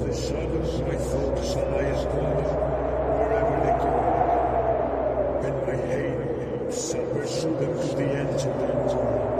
The sun of my thoughts lies gone, wherever they go. And my hate suffers them to the end of the world.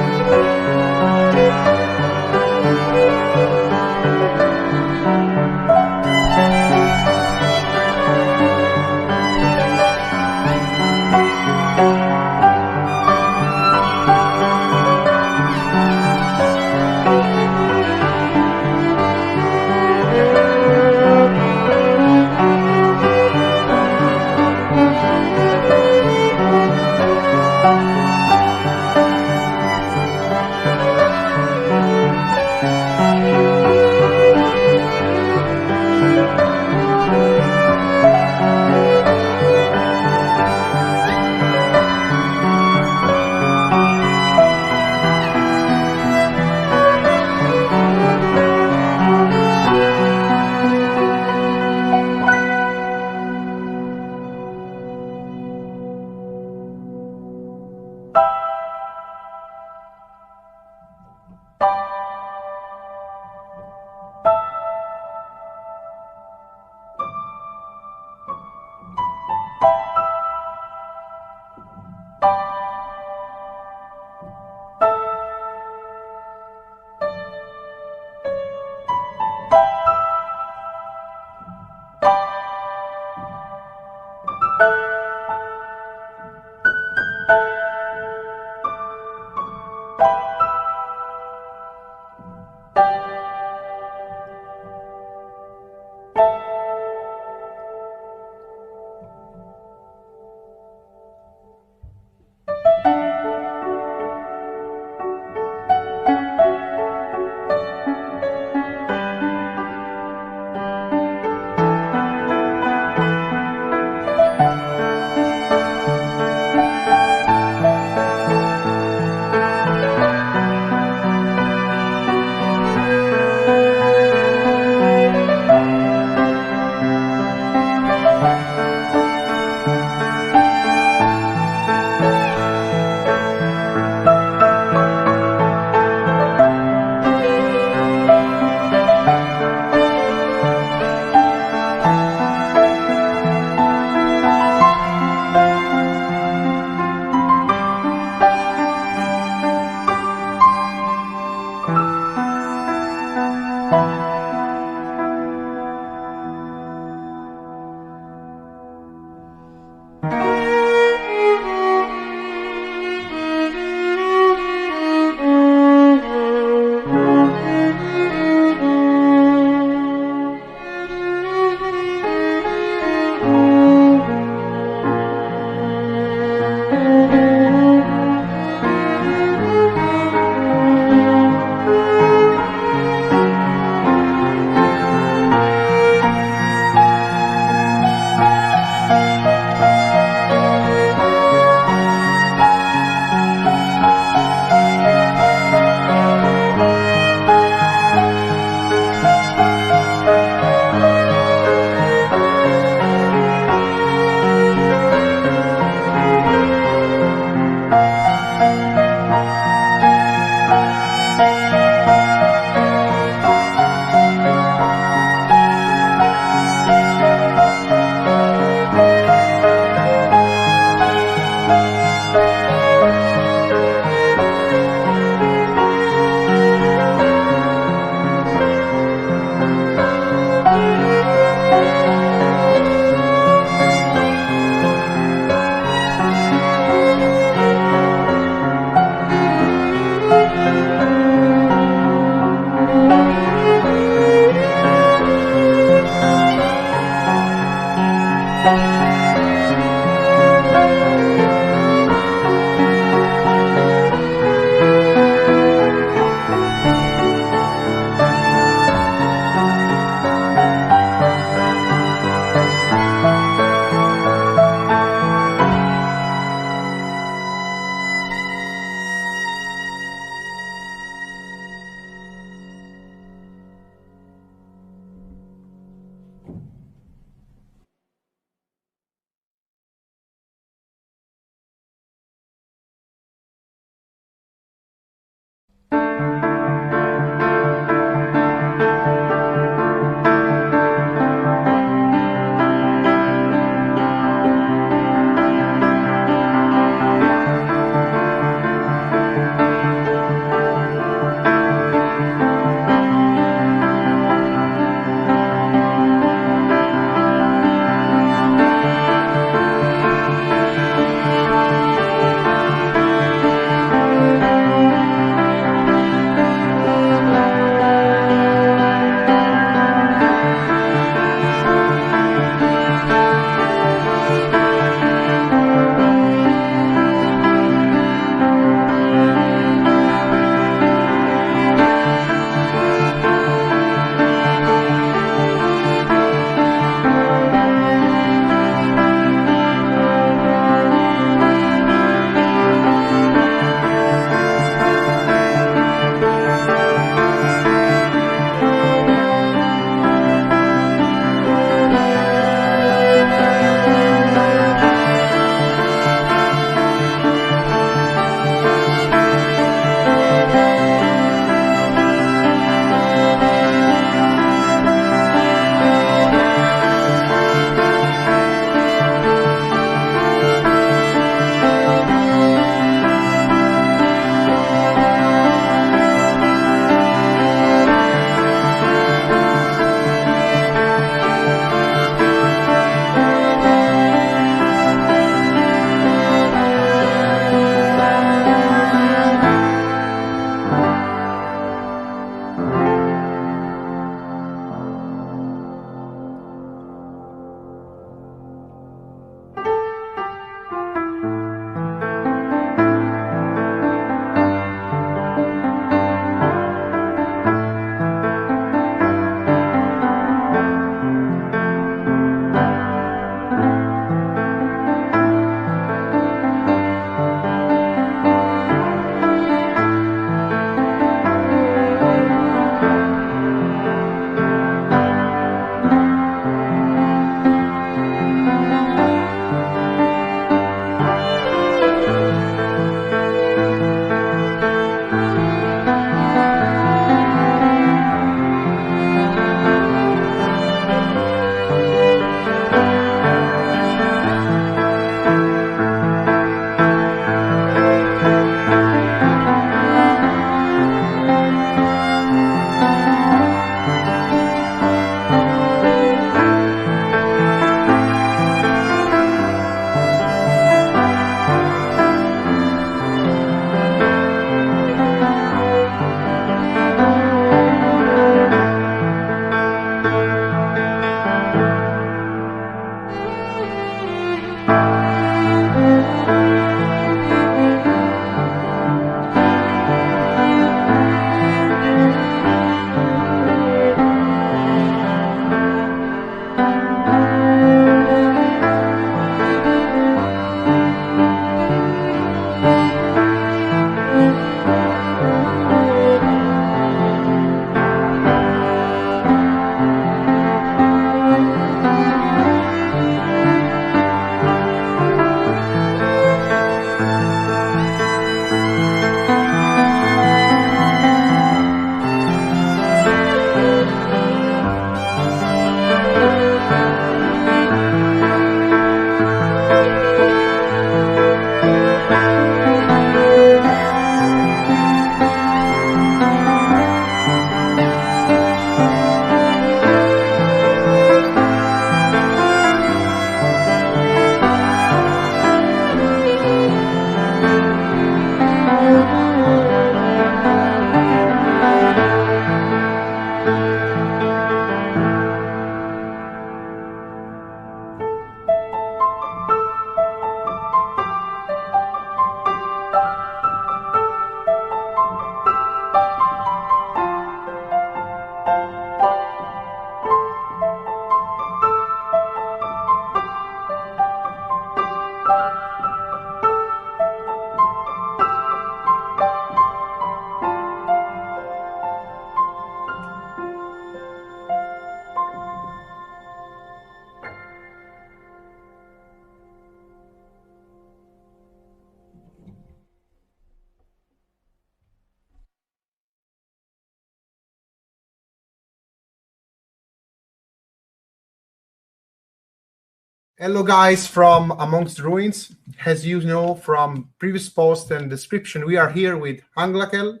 Hello guys from Amongst Ruins. As you know from previous post and description, we are here with Anglachel.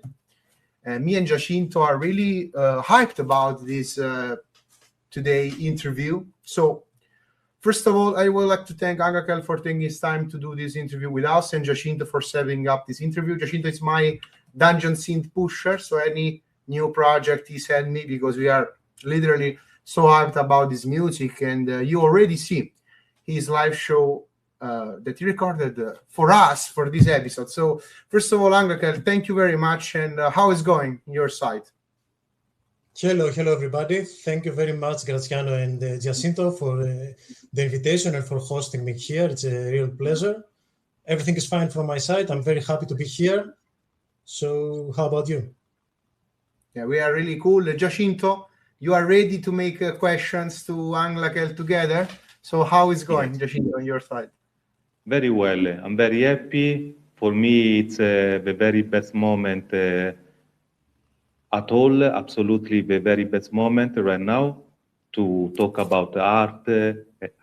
Me and Giacinto are really hyped about this today interview. So first of all, I would like to thank Anglachel for taking his time to do this interview with us and Giacinto for setting up this interview. Giacinto is my Dungeon Synth pusher, so any new project he sent me, because we are literally so hyped about this music, and you already see his live show that he recorded for us for this episode. So first of all, Anglachel, thank you very much. And how is going your side? Hello everybody. Thank you very much, Graziano and Giacinto, for the invitation and for hosting me here. It's a real pleasure. Everything is fine from my side. I'm very happy to be here. So how about you? Yeah, we are really cool. Giacinto, you are ready to make questions to Anglachel together. So how is going, Giacinto, on your side? Very well. I'm very happy. For me, it's the very best moment at all. Absolutely the very best moment right now to talk about art,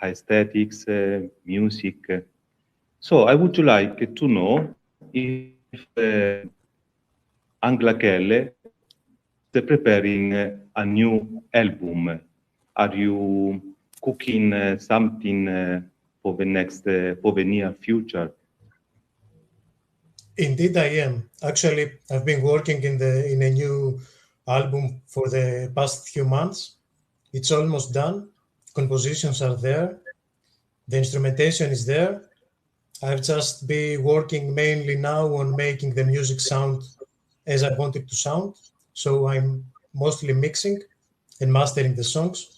aesthetics, music. So I would like to know if Anglachel is preparing a new album. Are you cooking something for the near future? Indeed, I am. Actually, I've been working in a new album for the past few months. It's almost done. Compositions are there. The instrumentation is there. I've just been working mainly now on making the music sound as I want it to sound. So I'm mostly mixing and mastering the songs.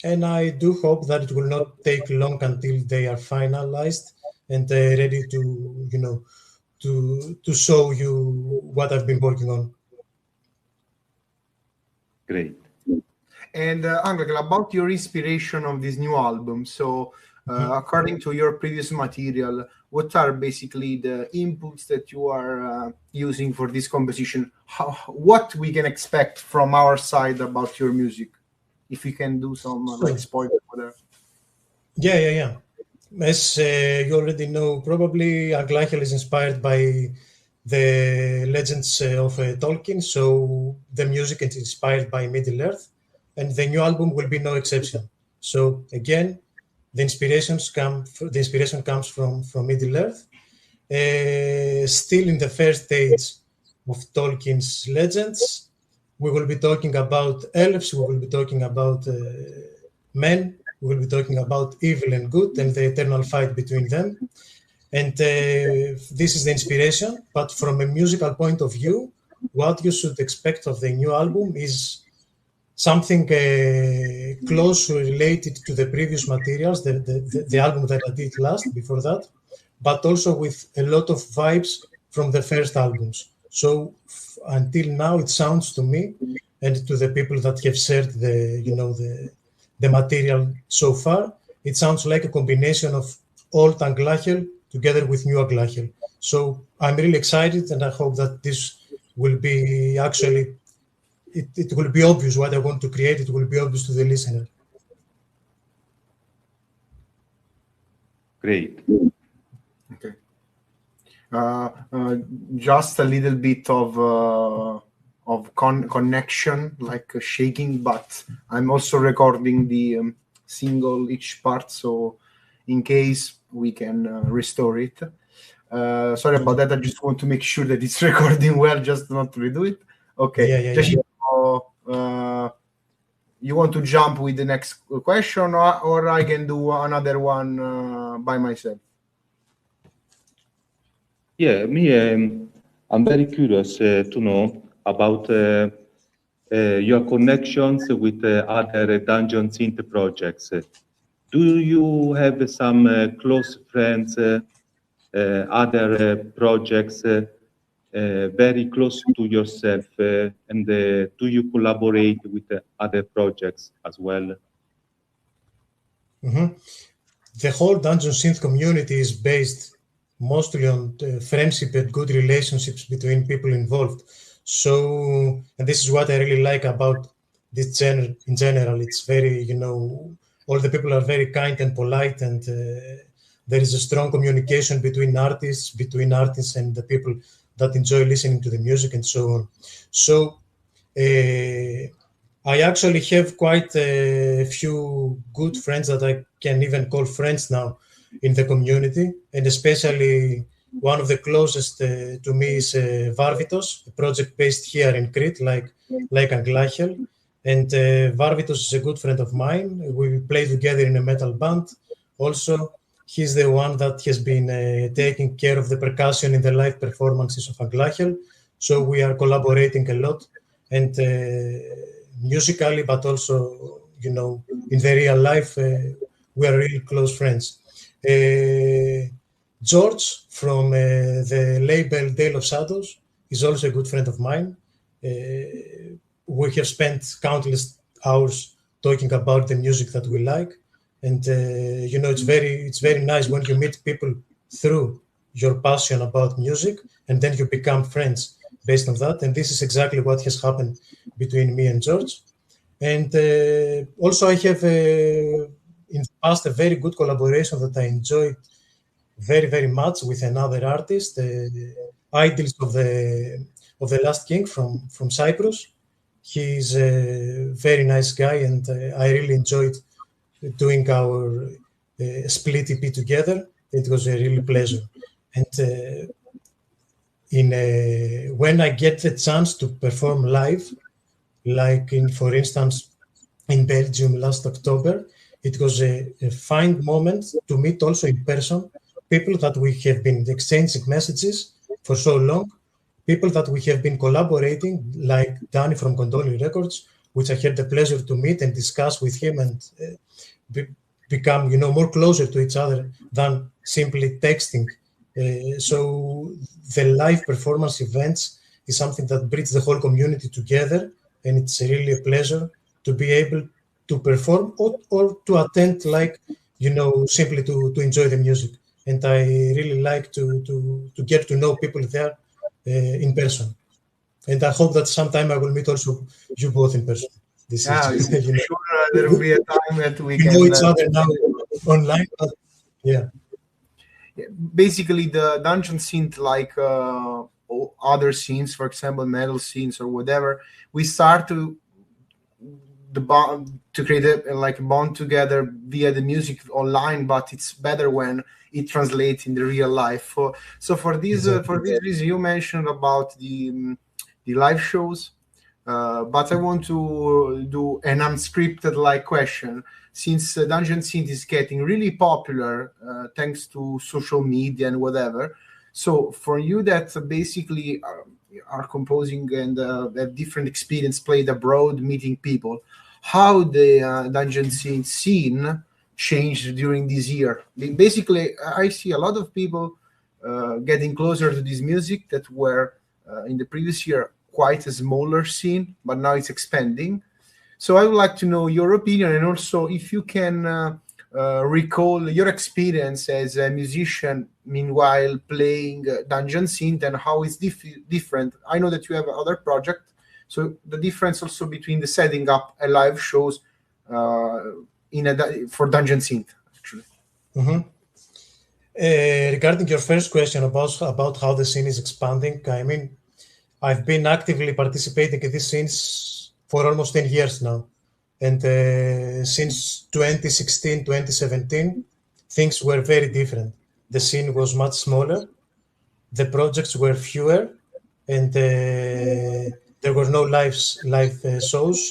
And I do hope that it will not take long until they are finalized and ready to, to show you what I've been working on. Great. And Anglachel, about your inspiration of this new album. So according to your previous material, what are basically the inputs that you are using for this composition? What we can expect from our side about your music? If you can do some like spoiler for that. Yeah. As you already know, probably Aglachel is inspired by the legends of Tolkien, so the music is inspired by Middle-earth, and the new album will be no exception. So again, the inspiration comes from Middle-earth. Still in the first stage of Tolkien's legends, we will be talking about elves, we will be talking about men, we will be talking about evil and good and the eternal fight between them. And this is the inspiration, but from a musical point of view, what you should expect of the new album is something closely related to the previous materials, the album that I did last, before that, but also with a lot of vibes from the first albums. So until now, it sounds to me and to the people that have shared the material so far, it sounds like a combination of old Aglachel together with new Aglachel. So I'm really excited, and I hope that this will be actually, it will be obvious what I want to create. It will be obvious to the listener. Great. Okay. Just a little bit of connection, like shaking, but I'm also recording the single each part, so in case we can restore it. Sorry about that. I just want to make sure that it's recording well, just not to redo it. Okay. Yeah. You want to jump with the next question, or I can do another one by myself? Yeah, I'm very curious to know about your connections with other Dungeon Synth projects. Do you have some close friends, other projects very close to yourself, and do you collaborate with other projects as well? Mm-hmm. The whole Dungeon Synth community is based mostly on friendship and good relationships between people involved. So, and this is what I really like about this genre in general. It's very, all the people are very kind and polite, and there is a strong communication between artists and the people that enjoy listening to the music and so on. So I actually have quite a few good friends that I can even call friends now in the community, and especially one of the closest to me is Varvitos, a project based here in Crete, like Anglachel. And Varvitos is a good friend of mine. We play together in a metal band. Also, he's the one that has been taking care of the percussion in the live performances of Aglachel. So we are collaborating a lot, and musically, but also, you know, in the real life, we are really close friends. George from the label Dale of Shadows is also a good friend of mine. We have spent countless hours talking about the music that we like, and you know, it's very nice when you meet people through your passion about music, and then you become friends based on that. And this is exactly what has happened between me and George. And also, I have in the past a very good collaboration that I enjoyed very, very much with another artist, Idols of the Last King from Cyprus. He's a very nice guy, and I really enjoyed doing our split EP together. It was a really pleasure. And when I get the chance to perform live, like for instance, in Belgium last October, it was a fine moment to meet also in person people that we have been exchanging messages for so long, people that we have been collaborating, like Danny from Condoli Records, which I had the pleasure to meet and discuss with him and become, you know, more closer to each other than simply texting. So the live performance events is something that brings the whole community together, and it's really a pleasure to be able to perform or to attend, like, you know, simply to enjoy the music. And I really like to get to know people there in person. And I hope that sometime I will meet also you both in person. This is, you know, sure there will be a time that we can know each other now online, but yeah. Basically the Dungeon Synth, like other scenes, for example metal scenes or whatever, we start to create a bond together via the music online, but it's better when it translates in the real life. So for this reason, you mentioned about the live shows, but I want to do an unscripted like question. Since Dungeon Synth is getting really popular thanks to social media and whatever, so for you that basically are composing and have different experience, played abroad, meeting people, how the Dungeon Synth scene changed during this year? Basically, I see a lot of people getting closer to this music that were in the previous year quite a smaller scene, but now it's expanding. So I would like to know your opinion, and also if you can recall your experience as a musician meanwhile playing Dungeon Synth and how it's different. I know that you have other project, so the difference also between the setting up a live shows for Dungeon Synth, actually. Mm-hmm. Regarding your first question about how the scene is expanding, I mean, I've been actively participating in these scenes for almost 10 years now. And since 2016, 2017, things were very different. The scene was much smaller, the projects were fewer, and there were no live shows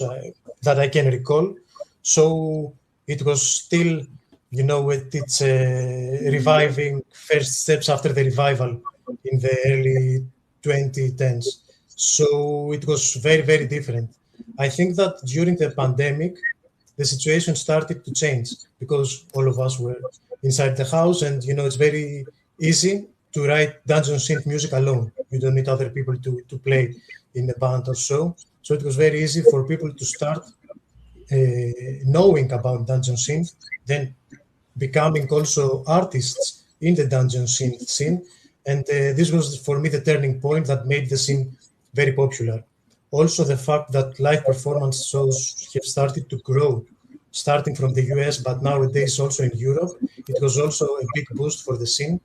that I can recall. So it was still, you know, with its reviving first steps after the revival in the early 2010s. So it was very, very different. I think that during the pandemic, the situation started to change because all of us were inside the house, and, you know, it's very easy to write Dungeon Synth music alone. You don't need other people to play in a band or so. So it was very easy for people to start knowing about Dungeon Synth, then becoming also artists in the Dungeon Synth scene. And this was, for me, the turning point that made the scene very popular. Also, the fact that live performance shows have started to grow starting from the US, but nowadays also in Europe. It was also a big boost for the scene.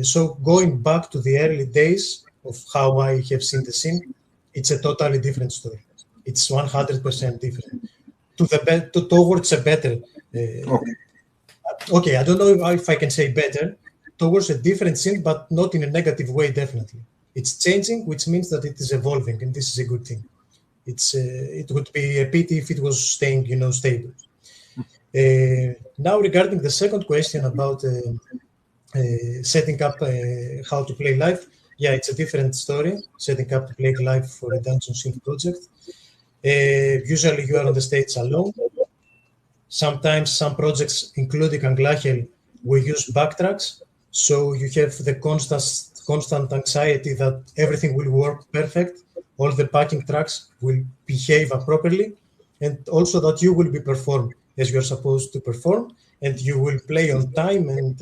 So going back to the early days of how I have seen the scene, it's a totally different story. It's 100% different. Towards a better. Okay, I don't know if I can say better, towards a different scene, but not in a negative way, definitely. It's changing, which means that it is evolving, and this is a good thing. It would be a pity if it was staying, stable. Now, regarding the second question about setting up how to play live, yeah, it's a different story, setting up to play live for a Dungeon Synth project. Usually you are on the stage alone. Sometimes some projects, including Anglachel, we use backtracks, so you have the constant anxiety that everything will work perfect, all the backing tracks will behave properly, and also that you will be performed as you're supposed to perform, and you will play on time, and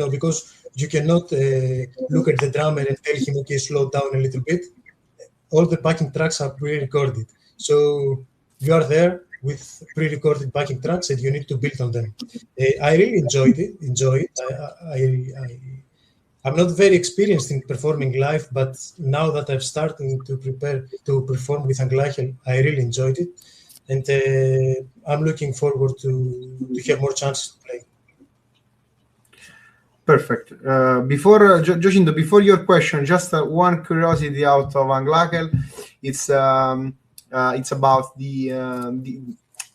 because you cannot look at the drummer and tell him, okay, slow down a little bit. All the backing tracks are pre-recorded, so you are there with pre-recorded backing tracks, and you need to build on them. I really enjoy it. I'm not very experienced in performing live, but now that I've started to prepare to perform with Anglachel, I really enjoyed it, and I'm looking forward to have more chances to play. Perfect. Before Giacinto, before your question, just one curiosity out of Anglachel. It's about the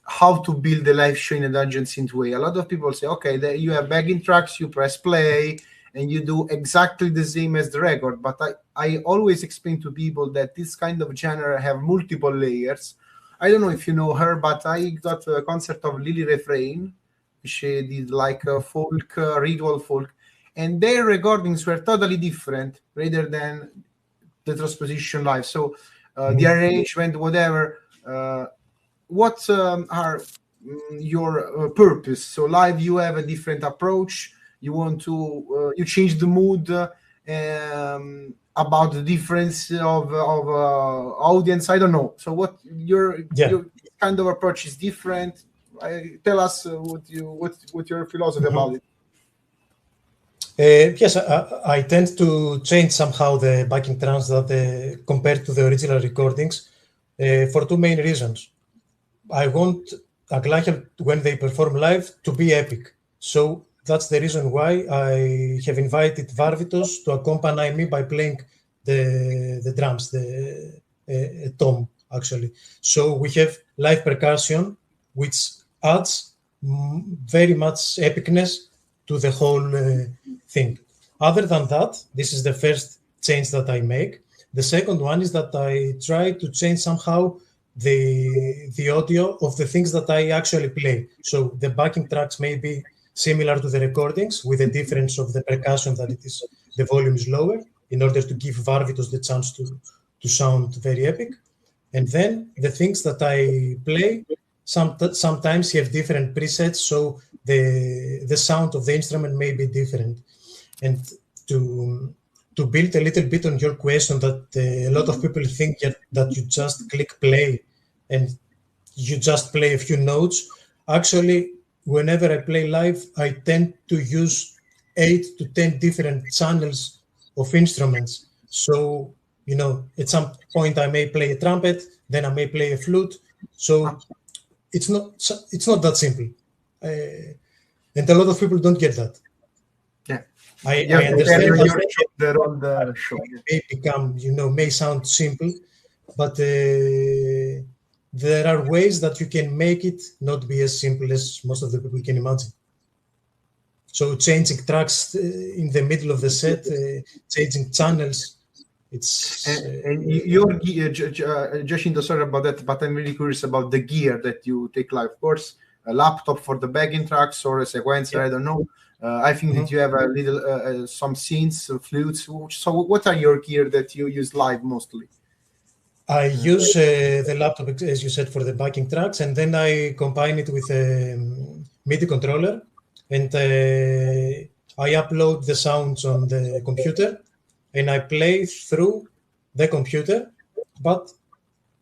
how to build a live show in a Dungeon Synth way. A lot of people say, okay, you have backing tracks, you press play, and you do exactly the same as the record. But I always explain to people that this kind of genre have multiple layers. I don't know if you know her, but I got a concert of Lily Refrain. She did like a folk, ritual folk, and their recordings were totally different rather than the transposition live. So the arrangement, whatever. What are your purpose? So live, you have a different approach. You want to you change the mood about the difference of audience. I don't know. So what your kind of approach is different. Tell us what your philosophy about it. Yes, I tend to change somehow the backing tracks that compared to the original recordings for two main reasons. I want Aglachel, when they perform live, to be epic. So that's the reason why I have invited Varvitos to accompany me by playing the drums, the tom, actually. So we have live percussion, which adds very much epicness to the whole thing. Other than that, this is the first change that I make. The second one is that I try to change somehow the audio of the things that I actually play. So the backing tracks may be similar to the recordings, with the difference of the percussion that the volume is lower, in order to give Varvitos the chance to sound very epic. And then the things that I play sometimes have different presets, so the sound of the instrument may be different. And to build a little bit on your question, that a lot of people think that you just click play and you just play a few notes. Actually, whenever I play live, I tend to use 8 to 10 different channels of instruments. So, at some point I may play a trumpet, then I may play a flute. So it's not that simple. And a lot of people don't get that. Yeah. I understand that may become, may sound simple, but there are ways that you can make it not be as simple as most of the people can imagine. So changing tracks in the middle of the set, changing channels, it's... And your gear, Giacinto, sorry about that, but I'm really curious about the gear that you take live. Of course, a laptop for the backing tracks or a sequencer, I don't know. I think that you have a little some synths, flutes. So what are your gear that you use live mostly? I use the laptop, as you said, for the backing tracks, and then I combine it with a MIDI controller, and I upload the sounds on the computer, and I play through the computer, but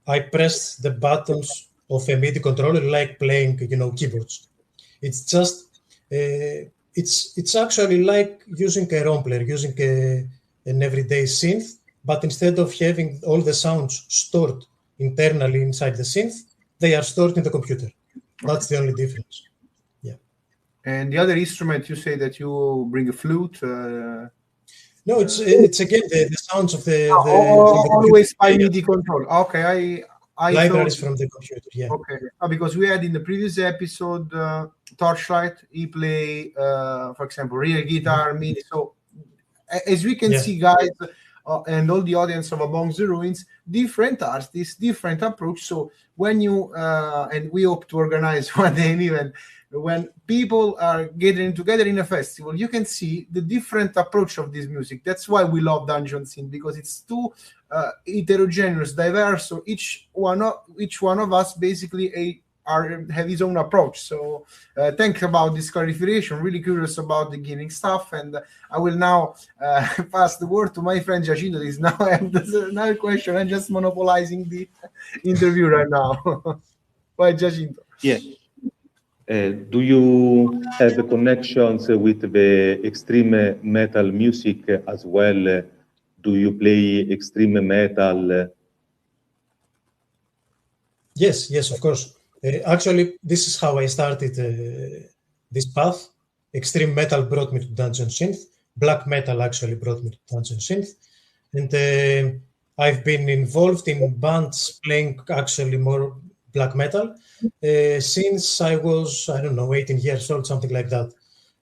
I press the buttons of a MIDI controller like playing, keyboards. It's just, it's actually like using a ROM player, using an everyday synth, but instead of having all the sounds stored internally inside the synth, they are stored in the computer. That's the only difference. Yeah. And the other instrument, you say that you bring a flute. No, it's again the sounds of the always by MIDI control. Okay, I libraries thought, from the computer. Yeah. Okay, because we had in the previous episode Torchlight. He play, for example, real guitar, MIDI. So as we can see, guys, and all the audience of Amongst the Ruins, different artists, different approach. So when you and we hope to organize one day an event when people are gathering together in a festival, you can see the different approach of this music. That's why we love Dungeon Synth, because it's too heterogeneous, diverse. So each one of us basically have his own approach. So thanks about this clarification. Really curious about the beginning stuff, and I will now pass the word to my friend Giacinto. Is now another question. I'm just monopolizing the interview right now. Why, Giacinto? Yeah. Do you have connections with the extreme metal music as well? Do you play extreme metal? Yes, of course. Actually, this is how I started this path. Extreme metal brought me to Dungeon Synth. Black metal actually brought me to Dungeon Synth. And I've been involved in bands playing actually more black metal since I was, 18 years old, something like that.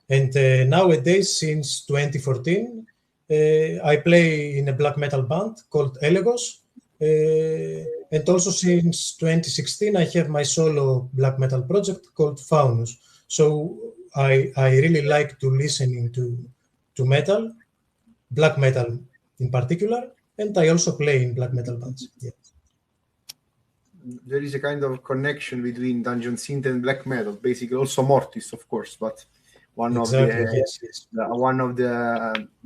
And nowadays, since 2014, I play in a black metal band called Elegos. And also since 2016, I have my solo black metal project called Vulnus. So I really like to listening to metal, black metal in particular, and I also play in black metal bands. Yeah. There is a kind of connection between Dungeon Synth and black metal, basically also Mortis, of course, but one of the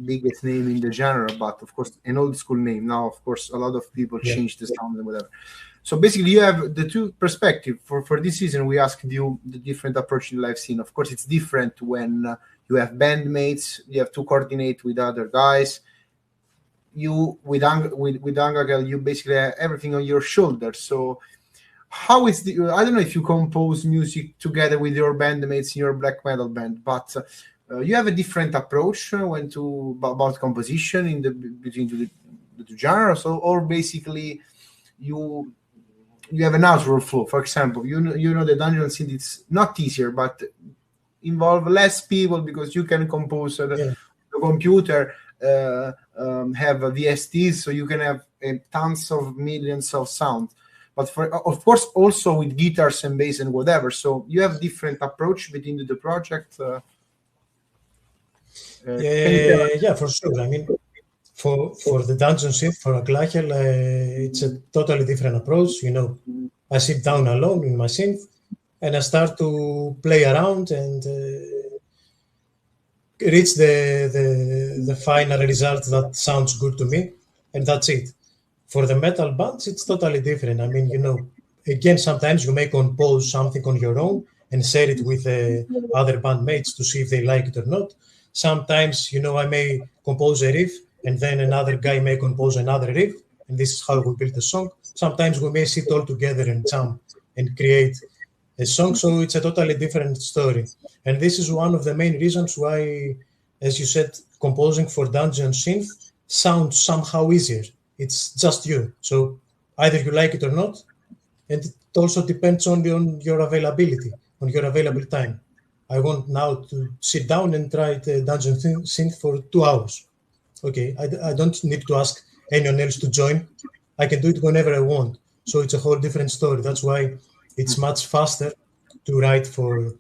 biggest name in the genre, but of course an old school name. Now, of course, a lot of people change the sound and whatever. So basically, you have the two perspectives. For this season, we asked you the different approach in the live scene. Of course, it's different when you have bandmates. You have to coordinate with other guys. You with Anglachel, you basically have everything on your shoulders. So how is I don't know if you compose music together with your bandmates in your black metal band, but you have a different approach about composition between the two genres, or basically you have a natural flow. For example, you know the Dungeon Synth, it's not easier, but involve less people because you can compose the computer. Have VSTs, so you can have tons of millions of sound, but of course also with guitars and bass and whatever. So you have different approach between the project. For sure. I mean, for the Dungeon Synth, for Aglachel, it's a totally different approach. I sit down alone in my synth and I start to play around and reach the final result that sounds good to me, and that's it. For the metal bands, it's totally different. I mean, again, sometimes you may compose something on your own and share it with other bandmates to see if they like it or not. Sometimes, I may compose a riff, and then another guy may compose another riff, and this is how we build a song. Sometimes we may sit all together and jam and create a song, so it's a totally different story. And this is one of the main reasons why, as you said, composing for Dungeon Synth sounds somehow easier. It's just you. So either you like it or not, and it also depends on your availability, on your available time. I want now to sit down and try the Dungeon Synth for 2 hours. Okay, I don't need to ask anyone else to join. I can do it whenever I want. So it's a whole different story. That's why it's much faster to write for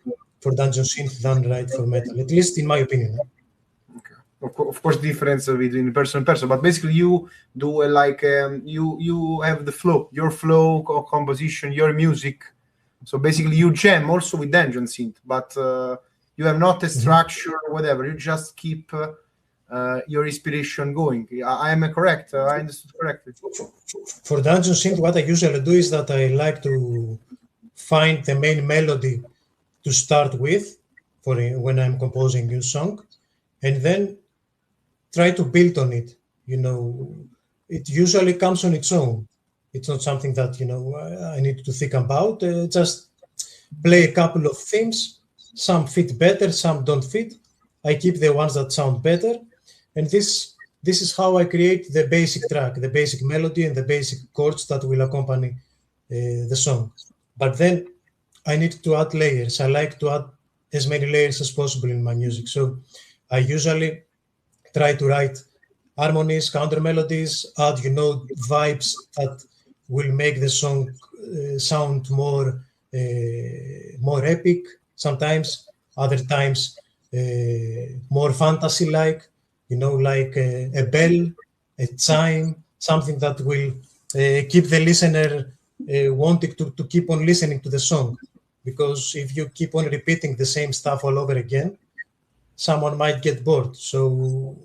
Dungeon Synth than write for metal, at least in my opinion. Okay. Of course, difference between person and person, but basically you do you have the flow, your flow composition, your music. So basically you jam also with Dungeon Synth, but you have not a structure or whatever. You just keep your inspiration going. I am correct? I understood correctly. For Dungeon Synth, what I usually do is that I like to find the main melody to start with for when I'm composing a new song, and then try to build on it. It usually comes on its own. It's not something that I need to think about. Just play a couple of themes. Some fit better, some don't fit. I keep the ones that sound better, and this is how I create the basic track, the basic melody, and the basic chords that will accompany the song. But then I need to add layers. I like to add as many layers as possible in my music. So I usually try to write harmonies, counter melodies, add vibes that will make the song sound more epic. Sometimes, other times, more fantasy-like. Like a bell, a chime, something that will keep the listener wanting to keep on listening to the song. Because if you keep on repeating the same stuff all over again, someone might get bored. So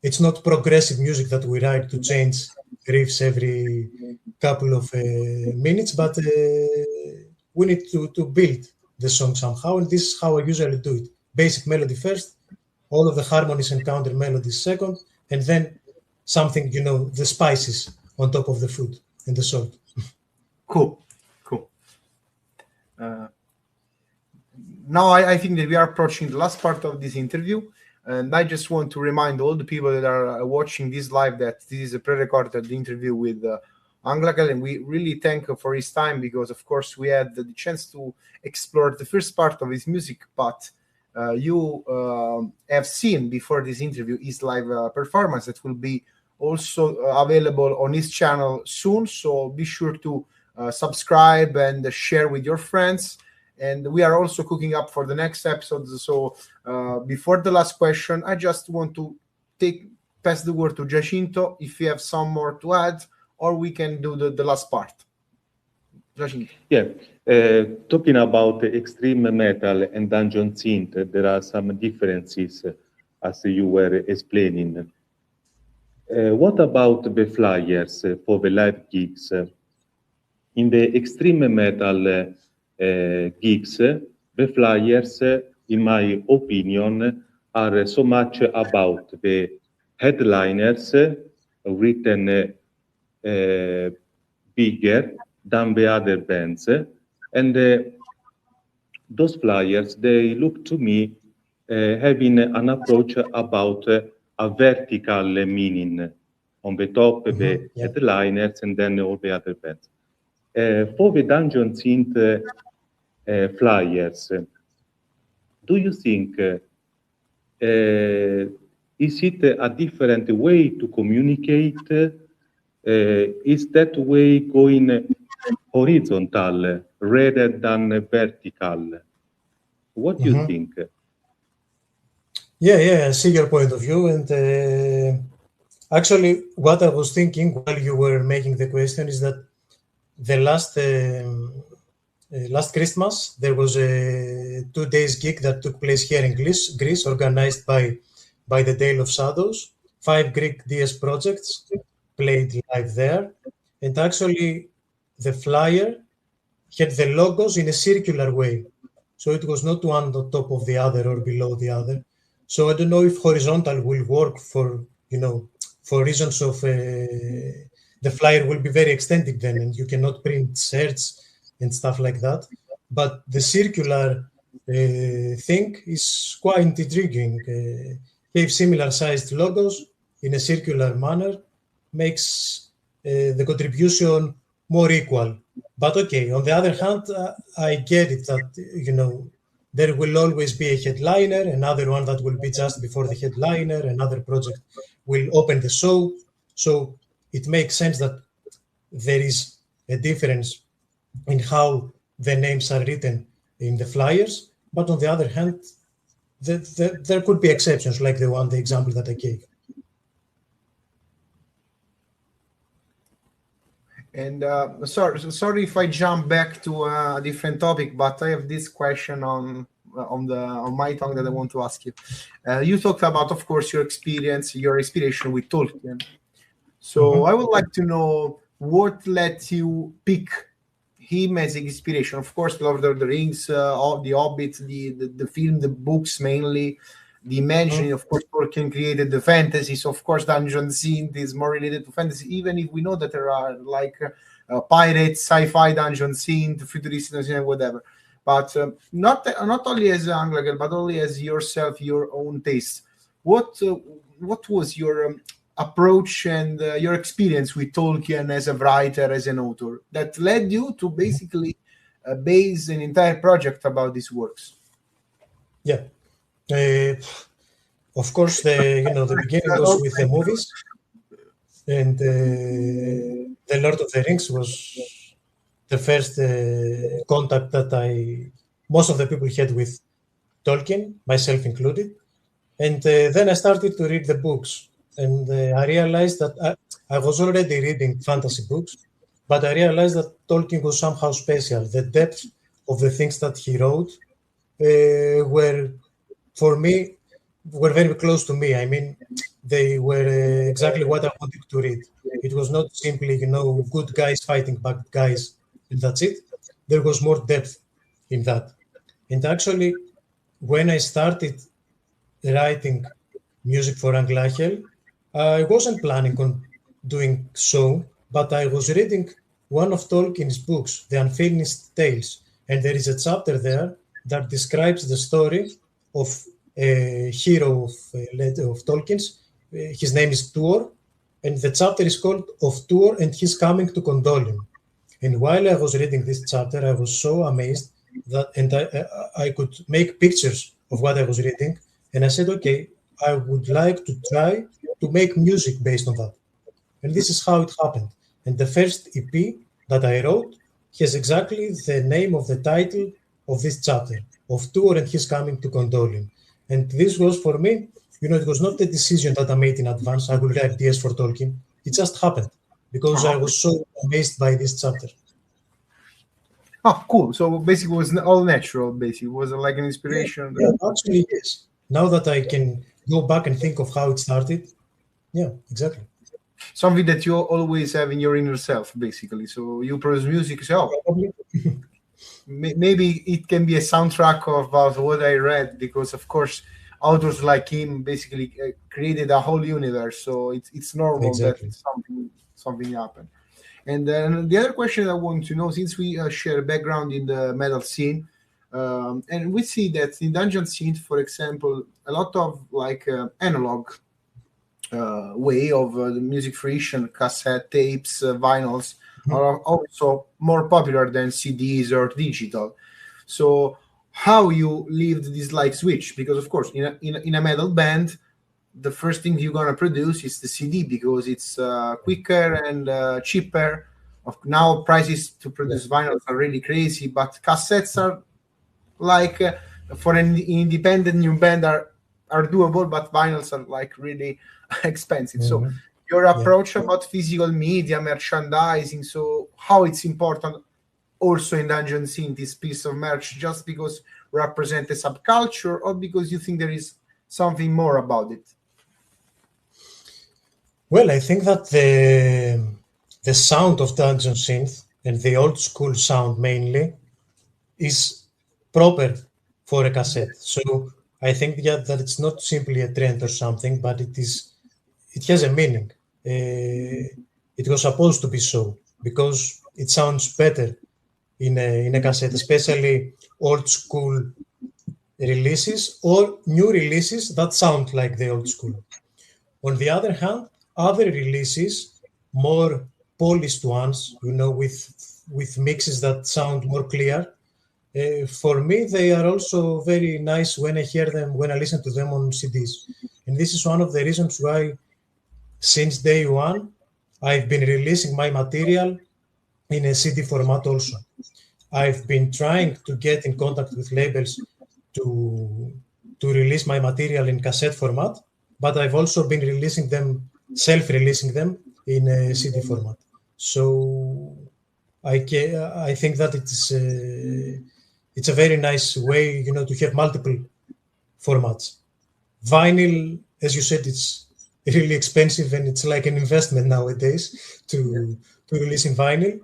it's not progressive music that we write to change riffs every couple of minutes, but we need to build the song somehow, and this is how I usually do it. Basic melody first, all of the harmonies and counter melodies second, and then something, the spices on top of the food and the salt. Cool. Now I think that we are approaching the last part of this interview, and I just want to remind all the people that are watching this live that this is a pre-recorded interview with Anglachel, and we really thank him for his time, because of course we had the chance to explore the first part of his music, but you have seen before this interview his live performance that will be also available on his channel soon, so be sure to subscribe and share with your friends. And we are also cooking up for the next episodes. So before the last question, I just want to pass the word to Giacinto if you have some more to add, or we can do the last part. Giacinto. Yeah, talking about extreme metal and Dungeon Synth, there are some differences, as you were explaining. What about the flyers for the live gigs? In the extreme metal gigs, the flyers, in my opinion, are so much about the headliners written bigger than the other bands, and those flyers, they look to me having an approach about a vertical meaning on the top, the headliners, and then all the other bands. For the Dungeon Synth flyers, do you think is it a different way to communicate? Is that way going horizontal rather than vertical? What do you think? Yeah, I see your point of view, and actually, what I was thinking while you were making the question is that the last Christmas, there was a 2 days gig that took place here in Greece, organized by the Dale of Shadows. 5 Greek DS projects played live there. And actually, the flyer had the logos in a circular way. So it was not one on top of the other or below the other. So I don't know if horizontal will work for reasons of the flyer will be very extended then, and you cannot print shirts and stuff like that. But the circular thing is quite intriguing. Have similar sized logos in a circular manner makes the contribution more equal. But okay, on the other hand, I get it that, there will always be a headliner, another one that will be just before the headliner, another project will open the show. So it makes sense that there is a difference in how the names are written in the flyers. But on the other hand, there could be exceptions, like the example that I gave. And sorry if I jump back to a different topic, but I have this question on my tongue that I want to ask you. You talked about, of course, your inspiration with Tolkien. So I would like to know what led you pick him as inspiration? Of course, Lord of the Rings, the Hobbit, the film, the books mainly, the imagining. Of course, Tolkien created the fantasies. Of course, Dungeon Synth is more related to fantasy, even if we know that there are like pirates, sci-fi Dungeon Synth, futuristic Dungeon Synth, whatever. But not only as Anglachel, but only as yourself, your own taste. What was your approach and your experience with Tolkien as a writer, as an author, that led you to basically base an entire project about these works? Yeah. Of course, the beginning was with the movies, and The Lord of the Rings was the first contact that most of the people had with Tolkien, myself included. And then I started to read the books, and I realized that I was already reading fantasy books, but I realized that Tolkien was somehow special. The depth of the things that he wrote were, for me, were very close to me. I mean, they were exactly what I wanted to read. It was not simply, good guys fighting bad guys, and that's it. There was more depth in that. And actually, when I started writing music for Anglachel, I wasn't planning on doing so, but I was reading one of Tolkien's books, The Unfinished Tales, and there is a chapter there that describes the story of a hero of Tolkien's. His name is Tuor, and the chapter is called Of Tuor and His Coming to Condole Him. And while I was reading this chapter, I was so amazed that, and I could make pictures of what I was reading, and I said, okay, I would like to try to make music based on that. And this is how it happened. And the first EP that I wrote has exactly the name of the title of this chapter, Of Tuor and His Coming to Condole Him. And this was, for me, it was not a decision that I made in advance. I would write DS for Tolkien. It just happened because I was so amazed by this chapter. Oh, cool. So basically it was all natural, basically. It was like an inspiration. Yeah, actually, yes. Now that I can go back and think of how it started, yeah, exactly. Something that you always have in your inner self, basically. So you produce music yourself. Maybe it can be a soundtrack about what I read, because, of course, authors like him basically created a whole universe. So it's normal that something happened. And then the other question I want to know, since we share background in the metal scene, and we see that in Dungeon Synth, for example, a lot of analog way of the music creation, cassette tapes, vinyls, are also more popular than CDs or digital. So how you lived this switch? Because of course, in a metal band, the first thing you're gonna produce is the CD because it's quicker and cheaper. Now prices to produce vinyls are really crazy, but cassettes are for an independent new band are doable, but vinyls are really expensive. So your approach about physical media, merchandising, so how it's important also in Dungeon Synth, this piece of merch, just because represent a subculture, or because you think there is something more about it? Well, I think that the sound of Dungeon Synth and the old school sound mainly is proper for a cassette. So I think that it's not simply a trend or something, but it has a meaning. It was supposed to be so because it sounds better in a cassette, especially old school releases or new releases that sound like the old school. On the other hand, other releases, more polished ones, with mixes that sound more clear, for me, they are also very nice when I hear them, when I listen to them on CDs. And this is one of the reasons why, since day one, I've been releasing my material in a CD format also. I've been trying to get in contact with labels to release my material in cassette format, but I've also been self-releasing them in a CD format. So I think that it's a very nice way, to have multiple formats. Vinyl, as you said, it's really expensive and it's like an investment nowadays to release in vinyl.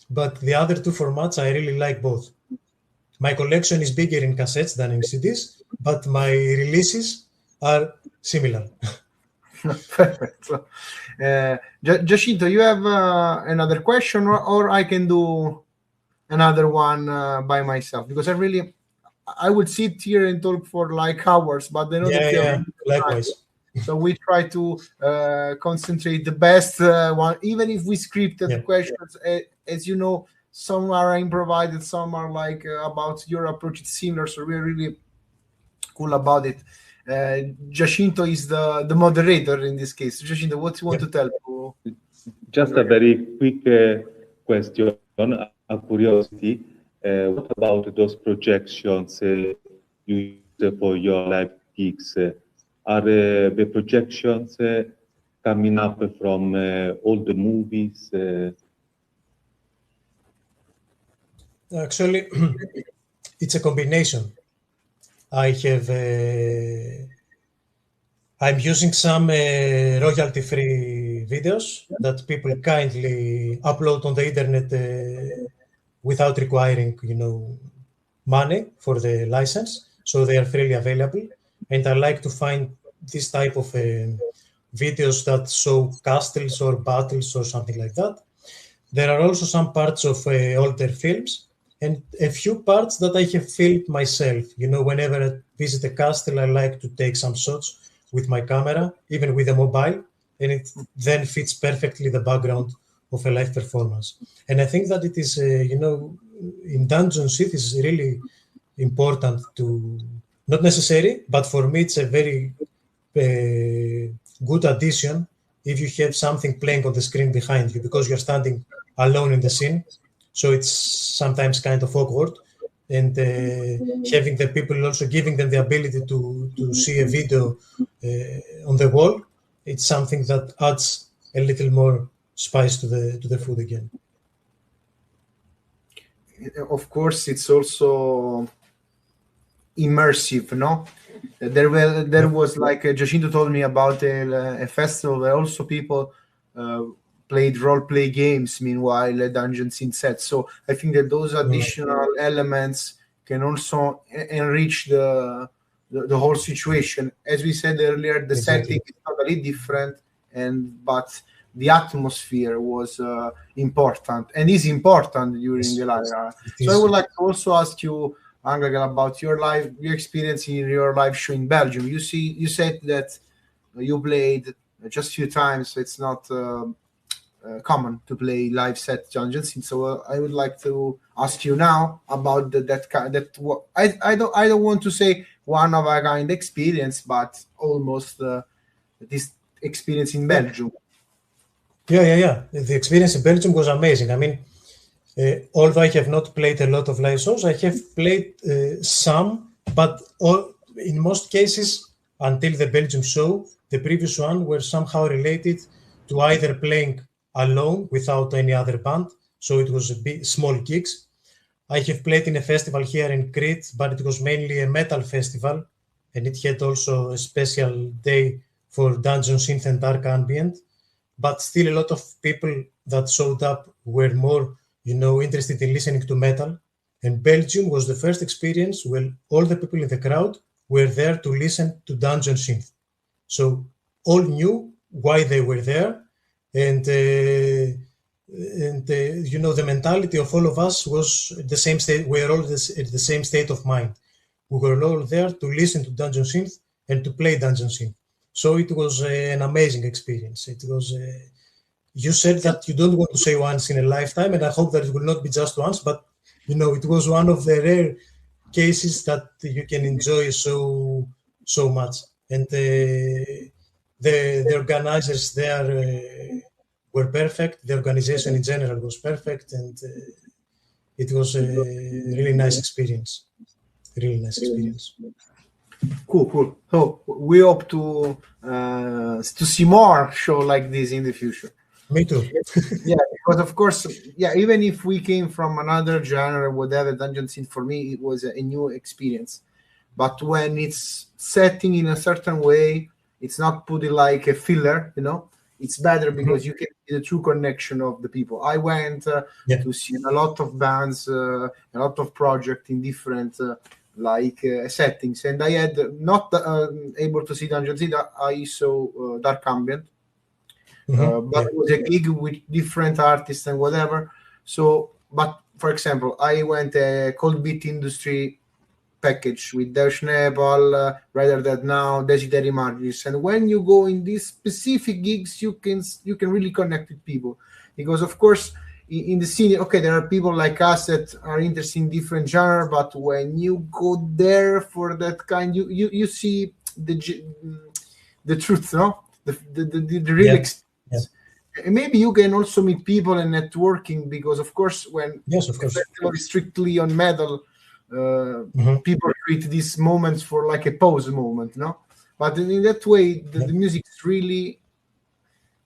but the other two formats, I really like both. My collection is bigger in cassettes than in CDs, but my releases are similar. Perfect. So, Giacinto, you have another question, or I can do another one by myself? Because I would sit here and talk for like hours, but I know that you have likewise. time. So we try to concentrate the best one, even if we scripted questions. As you know, some are improvised, some are like about your approach. It's similar, so we're really cool about it. Giacinto is the moderator in this case. Giacinto, what do you want to tell? Just a very quick question, a curiosity. What about those projections you use for your live gigs? Are the projections coming up from all the movies? Actually, it's a combination. I'm using some royalty-free videos that people kindly upload on the internet without requiring, money for the license, so they are freely available. And I like to find this type of videos that show castles or battles or something like that. There are also some parts of older films and a few parts that I have filmed myself. Whenever I visit a castle, I like to take some shots with my camera, even with a mobile, and it then fits perfectly the background of a live performance. And I think that it is, in Dungeon Synth is really important to, not necessary, but for me it's a very good addition if you have something playing on the screen behind you, because you're standing alone in the scene, so it's sometimes kind of awkward. And having the people also giving them the ability to see a video on the wall, it's something that adds a little more spice to the food again. Of course, it's also immersive, no? There was like Giacinto told me about a festival where also people played role-play games meanwhile a Dungeon Synth set. So I think that those additional elements can also enrich the whole situation. As we said earlier, the setting is totally different, but the atmosphere was important and is important during the live. So I would like to also ask you, Anglachel, about your experience in your live show in Belgium. You said that you played just a few times, so it's not common to play live set Dungeon Synth. So I would like to ask you now about I don't want to say one of a kind experience, but almost this experience in Belgium. Yeah. The experience in Belgium was amazing. I mean, although I have not played a lot of live shows, I have played some, but in most cases, until the Belgium show, the previous one were somehow related to either playing alone without any other band, so it was small gigs. I have played in a festival here in Crete, but it was mainly a metal festival, and it had also a special day for Dungeon Synth and Dark Ambient. But still, a lot of people that showed up were more, interested in listening to metal. And Belgium was the first experience when all the people in the crowd were there to listen to Dungeon Synth. So all knew why they were there. And the mentality of all of us was the same state. We were all at the same state of mind. We were all there to listen to Dungeon Synth and to play Dungeon Synth. So it was an amazing experience. It was. You said that you don't want to say once in a lifetime, and I hope that it will not be just once. But it was one of the rare cases that you can enjoy so much. And the organizers there were perfect. The organization in general was perfect, and it was a really nice experience. Really nice experience. Cool. So we hope to see more shows like this in the future. Me too. Yeah, because of course, even if we came from another genre, whatever, Dungeon Synth for me it was a new experience. But when it's setting in a certain way, it's not put it like a filler, it's better because you can see the true connection of the people. I went to see a lot of bands, a lot of projects in different settings, and I had not able to see Dungeon Synth. I saw Dark Ambient, but it was a gig with different artists and whatever. So, but for example, I went a Cold Beat Industry package with Deutsche Nepal, Rather Dead Now, Desideri Margis, and when you go in these specific gigs, you can really connect with people, because of course in the scene, okay, there are people like us that are interested in different genre, but when you go there for that kind, you see the truth, no, the real experience. And maybe you can also meet people and networking, because of course when the festival is strictly on metal, people treat these moments for like a pause moment, no? But in that way, the music is really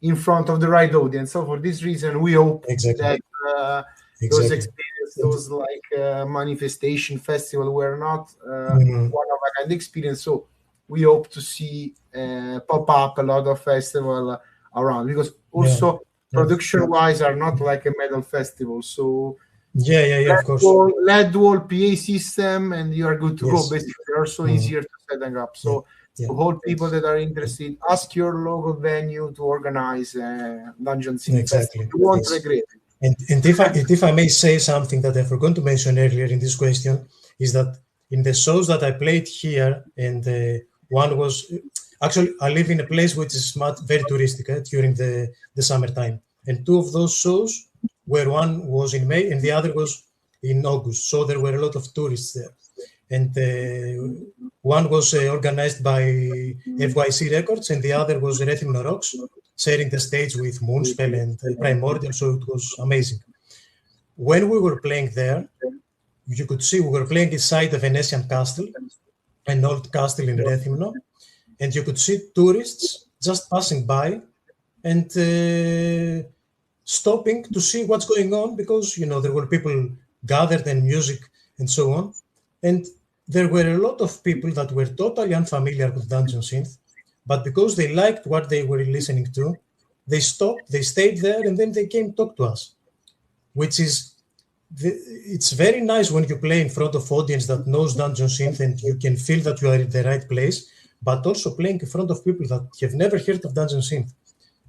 in front of the right audience. So for this reason, we hope that those experiences, those like manifestation festival were not one of a kind experience. So we hope to see pop up a lot of festival around, because also production-wise are not like a metal festival. So of course. LED wall, PA system, and you are good to go. Basically, they're also easier to set them up. So to all people that are interested, ask your local venue to organize Dungeon Synth festival. You won't regret it. And if I may say something that I forgot to mention earlier in this question, is that in the shows that I played here, and one was actually, I live in a place which is very touristic during the summertime, and two of those shows, where one was in May and the other was in August. So there were a lot of tourists there. And one was organized by FYC Records, and the other was Rhythm No Rocks, sharing the stage with Moonspell and Primordial, so it was amazing. When we were playing there, you could see we were playing inside a Venetian castle, an old castle in Rethymno, and you could see tourists just passing by and stopping to see what's going on, because there were people gathered and music and so on, and there were a lot of people that were totally unfamiliar with Dungeon Synth, but because they liked what they were listening to, they stopped, they stayed there, and then they came talk to us, which is it's very nice when you play in front of audience that knows Dungeon Synth and you can feel that you are in the right place, but also playing in front of people that have never heard of Dungeon Synth,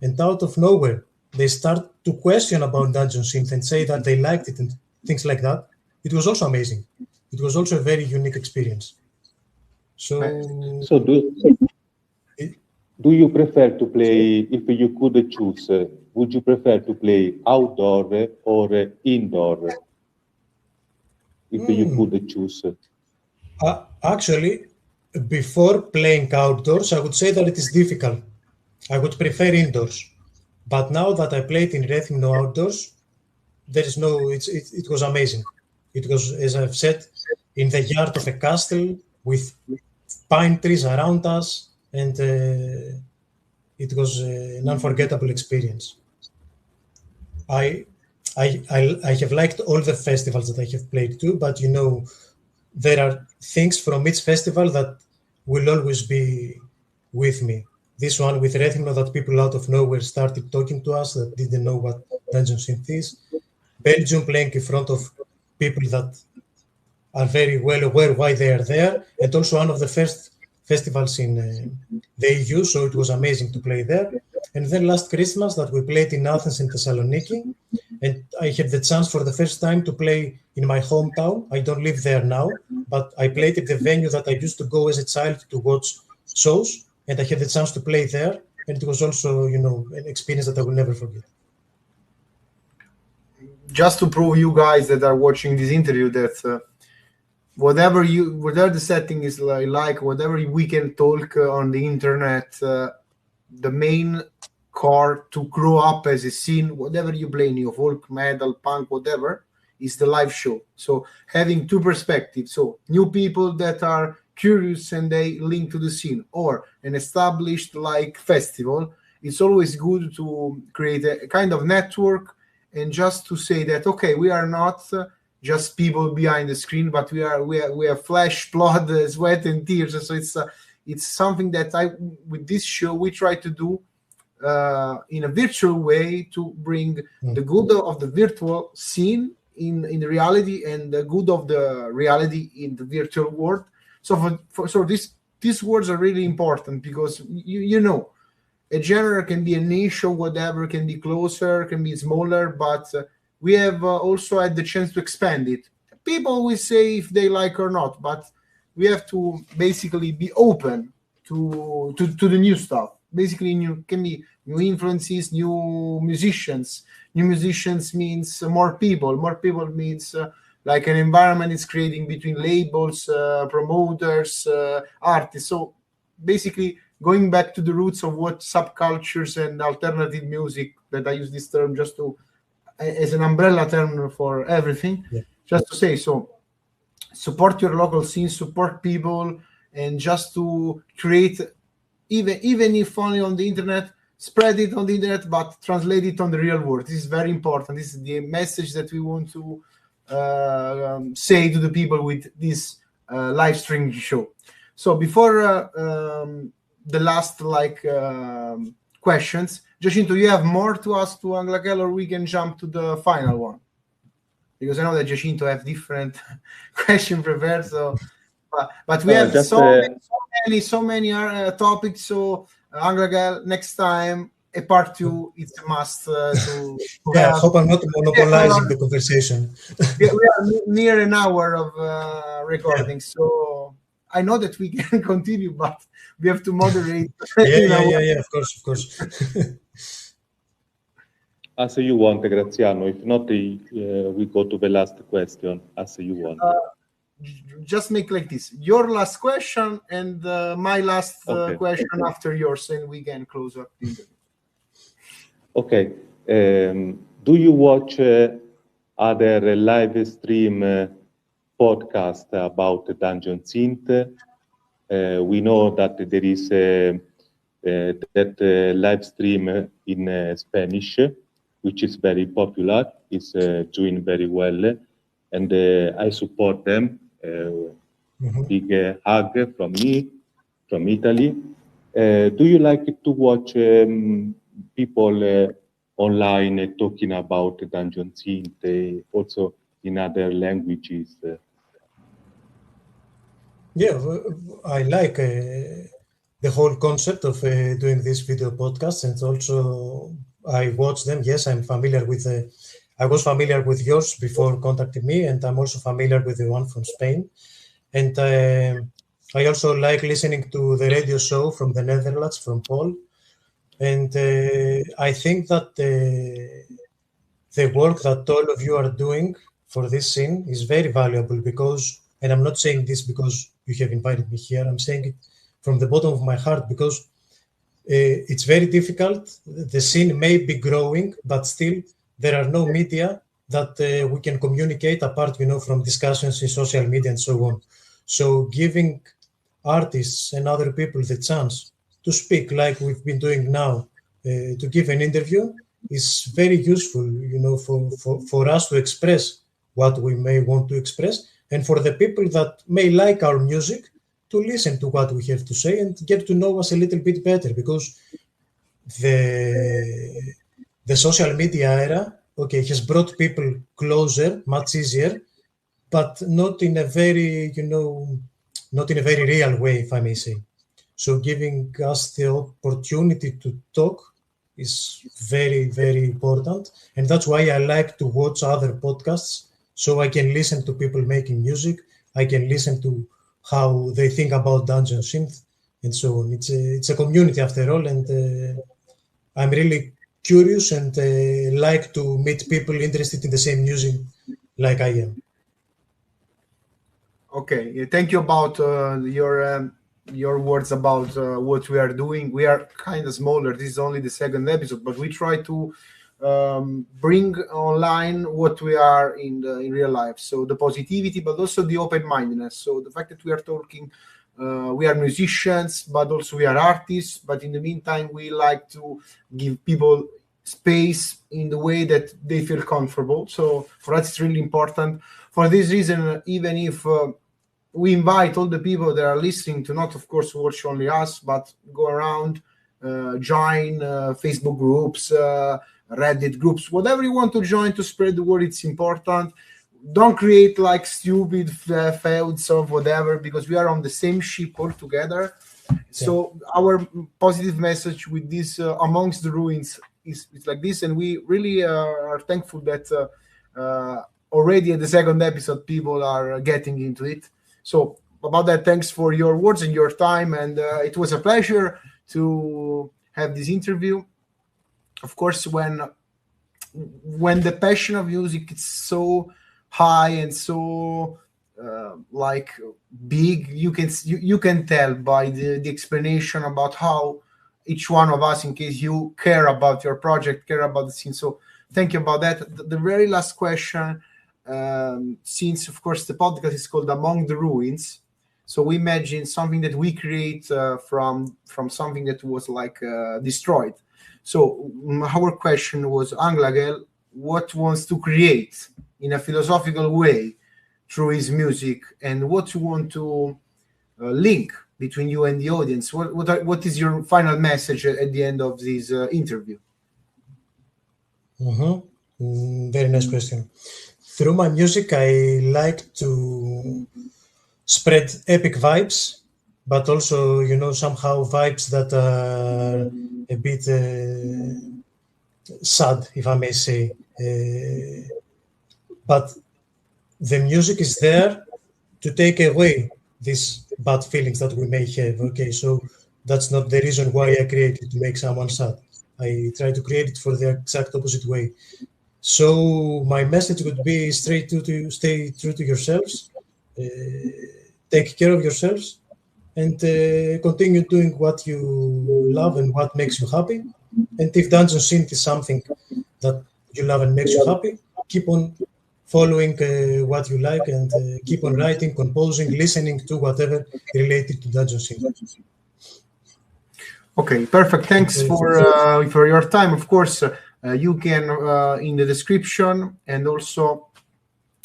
and out of nowhere they start to question about Dungeon Synth and say that they liked it and things like that. It was also amazing. It was also a very unique experience. So do you prefer to play, if you could choose, would you prefer to play outdoor or indoor? If you could choose. Actually, before playing outdoors, I would say that it is difficult. I would prefer indoors. But now that I played in Rhythm outdoors, there is it was amazing. It was, as I've said, in the yard of a castle with pine trees around us, and it was an unforgettable experience. I have liked all the festivals that I have played too, but there are things from each festival that will always be with me. This one with Rethymno, that people out of nowhere started talking to us that didn't know what Dungeon Synth is. Belgium, playing in front of people that are very well aware why they are there, and also one of the first festivals in the EU, so it was amazing to play there. And then last Christmas that we played in Athens and Thessaloniki, and I had the chance for the first time to play in my hometown. I don't live there now, but I played at the venue that I used to go as a child to watch shows, and I had the chance to play there, and it was also, an experience that I will never forget. Just to prove you guys that are watching this interview that whatever the setting is like, whatever we can talk on the internet, the main core to grow up as a scene, whatever you play, new folk, metal, punk, whatever, is the live show. So having two perspectives, so new people that are curious and they link to the scene, or an established like festival, it's always good to create a kind of network, and just to say that, okay, we are not just people behind the screen, but we are flesh, blood, sweat, and tears. So it's something that with this show we try to do in a virtual way to bring the good of the virtual scene in the reality and the good of the reality in the virtual world. So these words are really important, because you know, a genre can be a niche or whatever, can be closer, can be smaller, but we have also had the chance to expand it. People will say if they like or not, but we have to basically be open to the new stuff. Basically, can be new influences, new musicians. New musicians means more people. More people means like an environment is creating between labels, promoters, artists. So basically, going back to the roots of what subcultures and alternative music, that I use this term just to as an umbrella term for everything, just to say, so support your local scene, support people, and just to create, even if only on the internet, spread it on the internet, but translate it on the real world. This is very important. This is the message that we want to say to the people with this live streaming show. So before the last questions, Giacinto, you have more to ask to Anglachel, or we can jump to the final one? Because I know that Giacinto have different questions prepared. So, but we have so many topics. So Anglachel, next time a part 2, it's a must. I hope I'm not monopolizing the conversation. We are near an hour of recording, so I know that we can continue, but we have to moderate. Of course. As you want, Graziano. If not, we go to the last question. As you want. Just make like this: your last question and my last question after yours, and we can close up the interview. Okay. Do you watch other live stream podcast about Dungeon Synth? We know that there is that live stream in Spanish, which is very popular. It's doing very well, and I support them. Big hug from me, from Italy. Do you like to watch people online talking about Dungeon Synth, also in other languages? I like the whole concept of doing this video podcast, and also I watch them. Yes, I'm familiar with I was familiar with yours before contacting me, and I'm also familiar with the one from Spain. And I also like listening to the radio show from the Netherlands, from Paul. And I think that the work that all of you are doing for this scene is very valuable, because, and I'm not saying this because you have invited me here, I'm saying it from the bottom of my heart, because it's very difficult. The scene may be growing, but still there are no media that we can communicate apart, from discussions in social media and so on. So giving artists and other people the chance to speak like we've been doing now, to give an interview, is very useful, for us to express what we may want to express, and for the people that may like our music to listen to what we have to say and get to know us a little bit better, because the social media era, has brought people closer, much easier, but not in a very, not in a very real way, if I may say. So giving us the opportunity to talk is very, very important. And that's why I like to watch other podcasts, so I can listen to people making music. I can listen to how they think about Dungeon Synth and so on. It's a community after all, and I'm really curious and like to meet people interested in the same music like I am. Okay, thank you about your words about what we are doing. We are kind of smaller. This is only the second episode, but we try to bring online what we are in real life. So the positivity, but also the open-mindedness. So the fact that we are talking, we are musicians, but also we are artists. But in the meantime, we like to give people space in the way that they feel comfortable. So for us, it's really important. For this reason, even if we invite all the people that are listening to not, of course, watch only us, but go around, join Facebook groups, Reddit groups, whatever you want to join to spread the word. It's important. Don't create like stupid feuds or whatever, because we are on the same ship all together. So our positive message with this amongst the ruins is like this, and we really are thankful that already at the second episode people are getting into it. So about that, thanks for your words and your time, and it was a pleasure to have this interview. Of course, when the passion of music is so high and so like big, you can tell by the explanation about how each one of us, in case you care about your project, care about the scene. So thank you about that. The very last question, since of course the podcast is called Among the Ruins, so we imagine something that we create from something that was like destroyed. So our question was, Anglachel, what wants to create in a philosophical way through his music, and what you want to link between you and the audience? What is your final message at the end of this interview? Very nice question. Through my music, I like to spread epic vibes, but also, somehow vibes that are a bit sad, if I may say. But the music is there to take away these bad feelings that we may have. Okay, so that's not the reason why I created to make someone sad. I try to create it for the exact opposite way. So my message would be stay true to yourselves, take care of yourselves, and continue doing what you love and what makes you happy. And if Dungeon Synth is something that you love and makes you happy, keep on following what you like, and keep on writing, composing, listening to whatever related to Dungeon Synth. Okay, perfect. Thanks for your time. Of course, you can in the description and also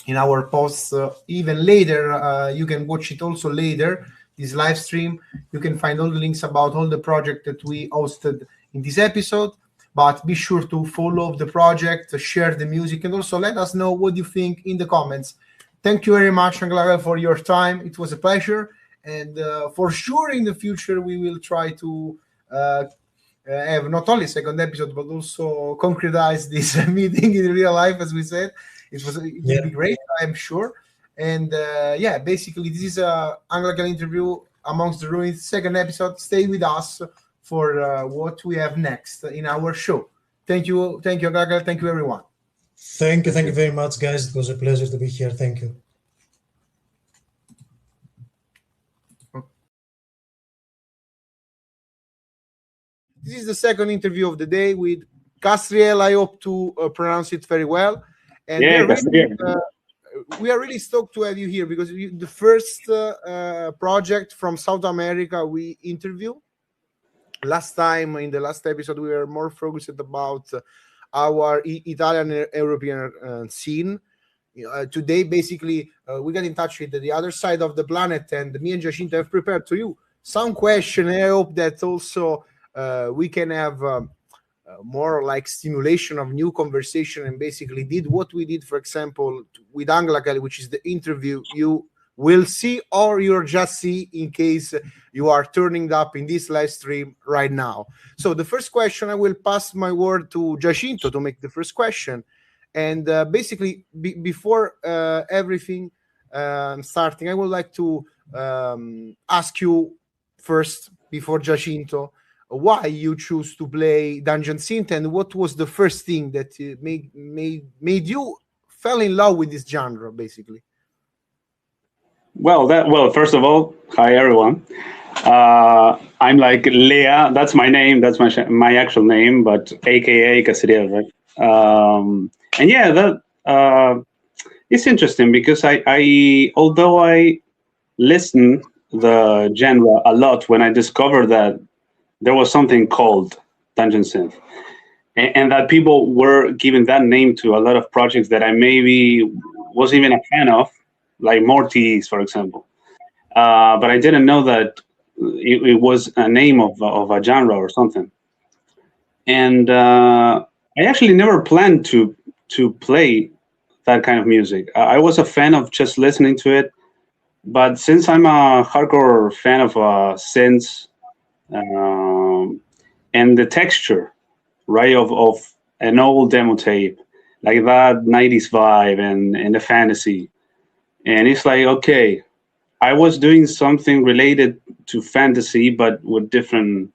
in our posts, even later, you can watch it also later, this live stream. You can find all the links about all the project that we hosted in this episode. But be sure to follow the project, share the music, and also let us know what you think in the comments. Thank you very much, Anglachel, for your time. It was a pleasure. And for sure, in the future, we will try to have not only second episode, but also concretize this meeting in real life, as we said. It will be great, I'm sure. And basically, this is a Anglachel Interview Amongst the Ruins, second episode. Stay with us for what we have next in our show. Thank you, Aglachel. Thank you, everyone. Thank you very much, guys. It was a pleasure to be here. Thank you. This is the second interview of the day with Kasriel. I hope to pronounce it very well. And we are really stoked to have you here, because the first project from South America we interviewed. Last time, in the last episode, we were more focused about our Italian European scene. Today, basically, we got in touch with the other side of the planet, and me and Giacinto have prepared to you some questions. I hope that also we can have more like stimulation of new conversation, and basically did what we did, for example, with Anglachel, which is the interview you will see, or you'll just see in case you are turning up in this live stream right now. So the first question, I will pass my word to Giacinto to make the first question. And basically, before everything starting, I would like to ask you first, before Giacinto, why you choose to play Dungeon Synth, and what was the first thing that made you fell in love with this genre, basically. Well, first of all, hi everyone. I'm like Lea. That's my name. That's my actual name, but AKA Kasriel, right? And yeah, that it's interesting because I although I listen the genre a lot, when I discovered that there was something called Dungeon Synth, and that people were giving that name to a lot of projects that I maybe wasn't even a fan of, like Morty's, for example. But I didn't know that it was a name of a genre or something. And I actually never planned to play that kind of music. I was a fan of just listening to it, but since I'm a hardcore fan of synths and the texture, right, of an old demo tape, like that 90s vibe and the fantasy, and it's like, okay, I was doing something related to fantasy, but with different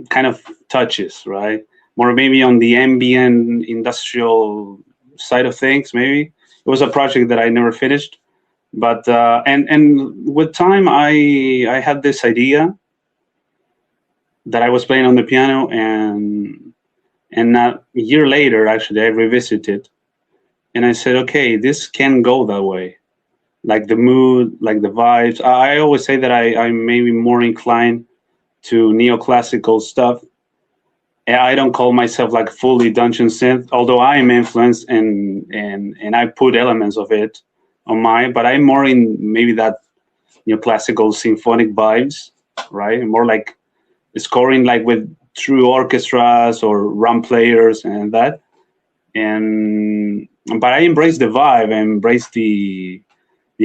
kind of touches, right? More maybe on the ambient industrial side of things. Maybe it was a project that I never finished, but and with time I had this idea that I was playing on the piano, and a year later actually I revisited, and I said, okay, this can go that way, like the mood, like the vibes. I always say that I'm maybe more inclined to neoclassical stuff. I don't call myself like fully Dungeon Synth, although I am influenced and I put elements of it on mine, but I'm more in maybe that neoclassical symphonic vibes, right? More like scoring like with true orchestras or rum players and that. But I embrace the vibe, I embrace the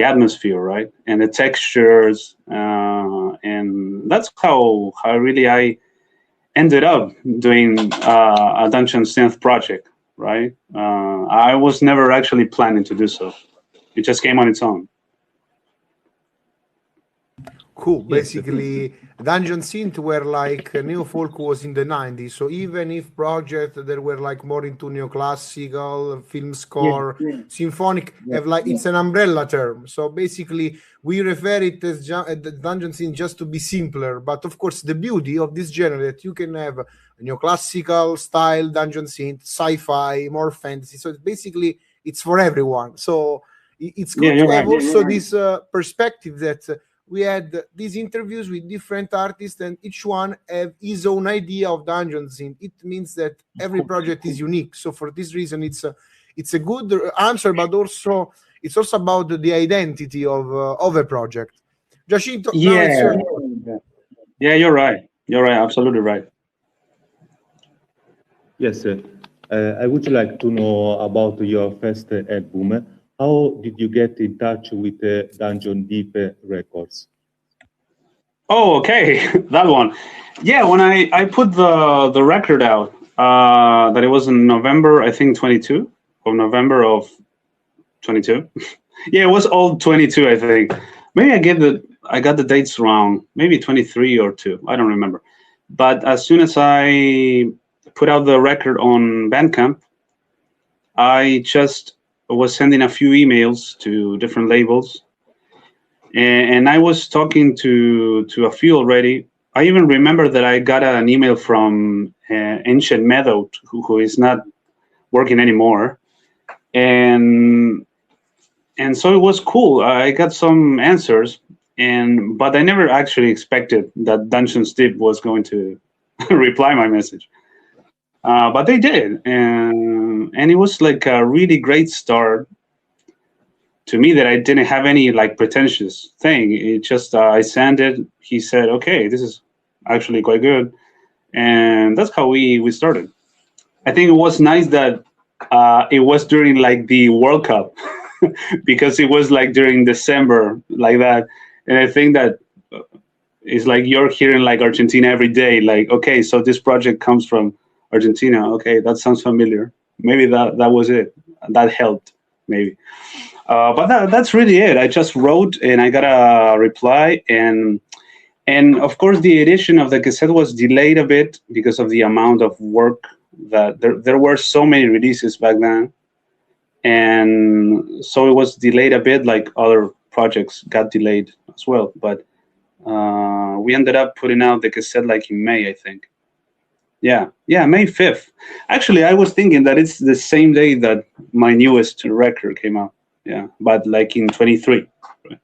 atmosphere, right? And the textures, and that's how really I ended up doing a Dungeon Synth project, right? I was never actually planning to do so. It just came on its own. Cool. Basically, Dungeon Synth were like neo-folk was in the 90s. So even if projects that were like more into neoclassical, film score, symphonic, have like, it's an umbrella term. So basically, we refer it as the Dungeon Synth just to be simpler. But of course, the beauty of this genre that you can have a neoclassical style Dungeon Synth, sci-fi, more fantasy. So basically, it's for everyone. So it's good to have also this perspective that we had these interviews with different artists, and each one have his own idea of Dungeon Synth. It means that every project is unique. So for this reason, it's a good answer, but also it's also about the identity of a project. Giacinto, yeah, you're right. You're right. Absolutely right. Yes, I would like to know about your first album. How did you get in touch with Dungeon Deep Records? Oh, okay, that one. Yeah, when I put the record out, that it was in November, I think 22, or November of 22. Yeah, it was all 22, I think. Maybe I got the dates wrong. Maybe 23 or 2. I don't remember. But as soon as I put out the record on Bandcamp, I just was sending a few emails to different labels, and I was talking to a few already. I even remember that I got an email from Ancient Meadow, who is not working anymore, and so it was cool. I got some answers, but I never actually expected that Dungeon Deep was going to reply my message. But they did, and it was like a really great start to me that I didn't have any like pretentious thing. It just I sent it. He said, "Okay, this is actually quite good," and that's how we started. I think it was nice that it was during like the World Cup because it was like during December like that, and I think that it's like you're hearing like Argentina every day. Like, okay, so this project comes from Argentina. Okay, that sounds familiar. Maybe that was it. That helped, maybe. But that's really it. I just wrote and I got a reply, and of course the edition of the cassette was delayed a bit because of the amount of work that there were so many releases back then, and so it was delayed a bit. Like other projects got delayed as well. But we ended up putting out the cassette like in May, I think. Yeah, May 5th. Actually, I was thinking that it's the same day that my newest record came out. Yeah, but like in 23. Right?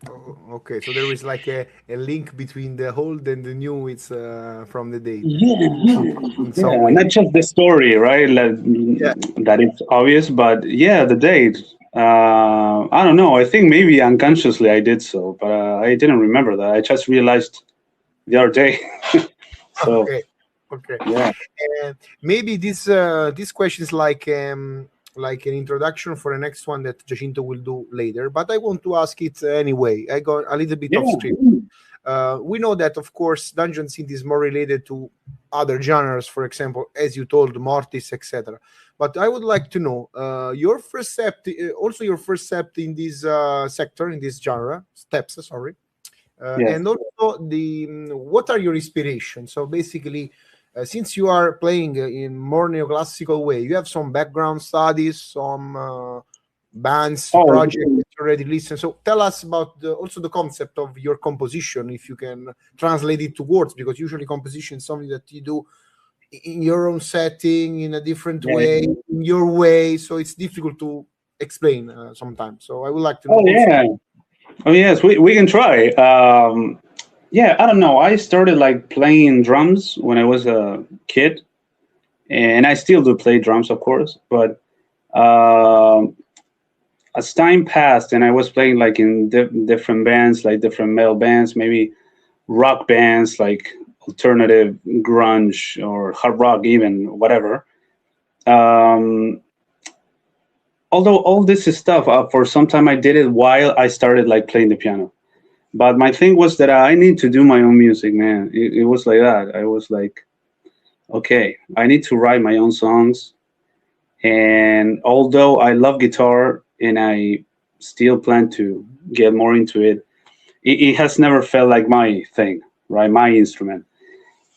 Oh, okay, so there is like a link between the old and the new. It's from the date. Yeah, not just the story, right? Like, that it's obvious, but yeah, the date. I don't know. I think maybe unconsciously I did so, but I didn't remember that. I just realized the other day. So Okay. Okay. yeah. Maybe this question is like an introduction for the next one that Giacinto will do later, but I want to ask it anyway. I got a little bit off script. We know that, of course, Dungeon Synth is more related to other genres, for example, as you told, Mortis, etc. But I would like to know your first step, also your first step in this sector, in this genre, steps, sorry. Yes. And also what are your inspirations? So basically, since you are playing in more neoclassical way, you have some background studies, some bands, projects that you already listen. So tell us about also the concept of your composition, if you can translate it to words, because usually composition is something that you do in your own setting, in a different way, in your way. So it's difficult to explain sometimes. So I would like to know. Oh yes, we can try. Yeah, I don't know. I started like playing drums when I was a kid, and I still do play drums, of course. But as time passed, and I was playing like in different bands, like different metal bands, maybe rock bands, like alternative grunge or hard rock, even whatever. Although all this stuff, for some time I did it while I started like playing the piano. But my thing was that I need to do my own music, man. It was like that. I was like, okay, I need to write my own songs. And although I love guitar and I still plan to get more into it, it has never felt like my thing, right? My instrument.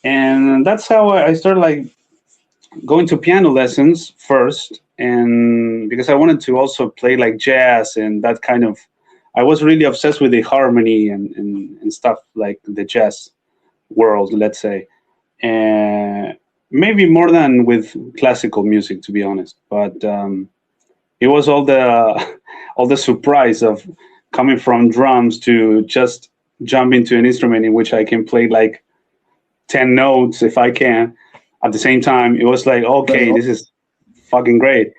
And that's how I started like going to piano lessons first. And because I wanted to also play like jazz and that kind of, I was really obsessed with the harmony and stuff like the jazz world, let's say. And maybe more than with classical music, to be honest. But it was all the surprise of coming from drums to just jump into an instrument in which I can play like 10 notes if I can at the same time. It was like, okay, this is fucking great.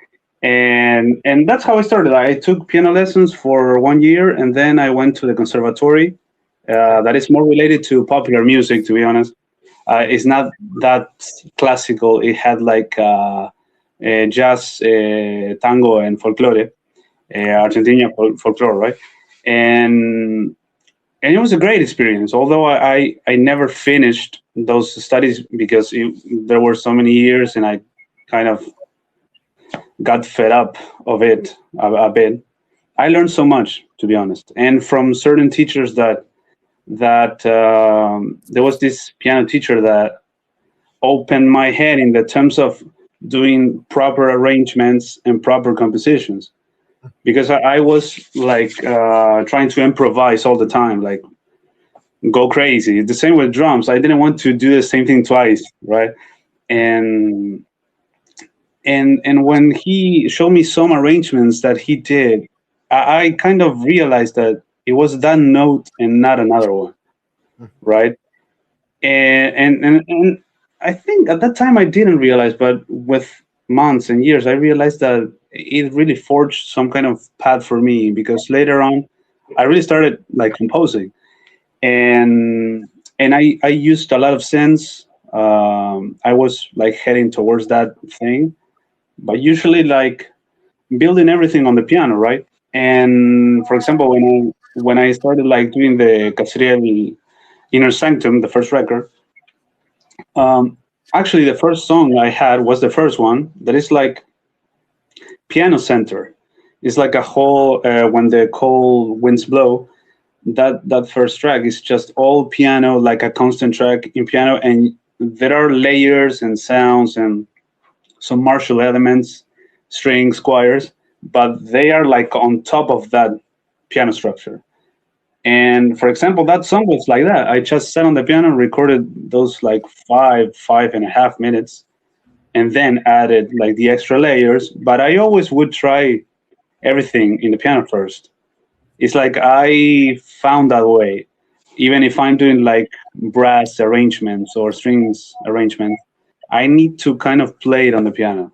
And that's how I started. I took piano lessons for 1 year, and then I went to the conservatory. That is more related to popular music, to be honest. It's not that classical. It had like jazz, tango, and folklore, Argentina folklore, right? And it was a great experience. Although I never finished those studies because there were so many years, and I kind of got fed up of it a bit. I learned so much, to be honest, and from certain teachers that there was this piano teacher that opened my head in the terms of doing proper arrangements and proper compositions, because I was like trying to improvise all the time, like go crazy. The same with drums. I didn't want to do the same thing twice, right? And when he showed me some arrangements that he did, I kind of realized that it was that note and not another one, right? And I think at that time I didn't realize, but with months and years, I realized that it really forged some kind of path for me, because later on, I really started like composing, and I used a lot of synths. I was like heading towards that thing, but usually like building everything on the piano, right? And for example, when I started like doing the Kasriel Inner Sanctum, the first record, actually the first song I had was the first one that is like piano center. It's like a whole when the cold winds blow. That first track is just all piano, like a constant track in piano, and there are layers and sounds and some martial elements, strings, choirs, but they are like on top of that piano structure. And for example, that song was like that. I just sat on the piano and recorded those like 5.5 minutes, and then added like the extra layers. But I always would try everything in the piano first. It's like I found that way. Even if I'm doing like brass arrangements or strings arrangements, I need to kind of play it on the piano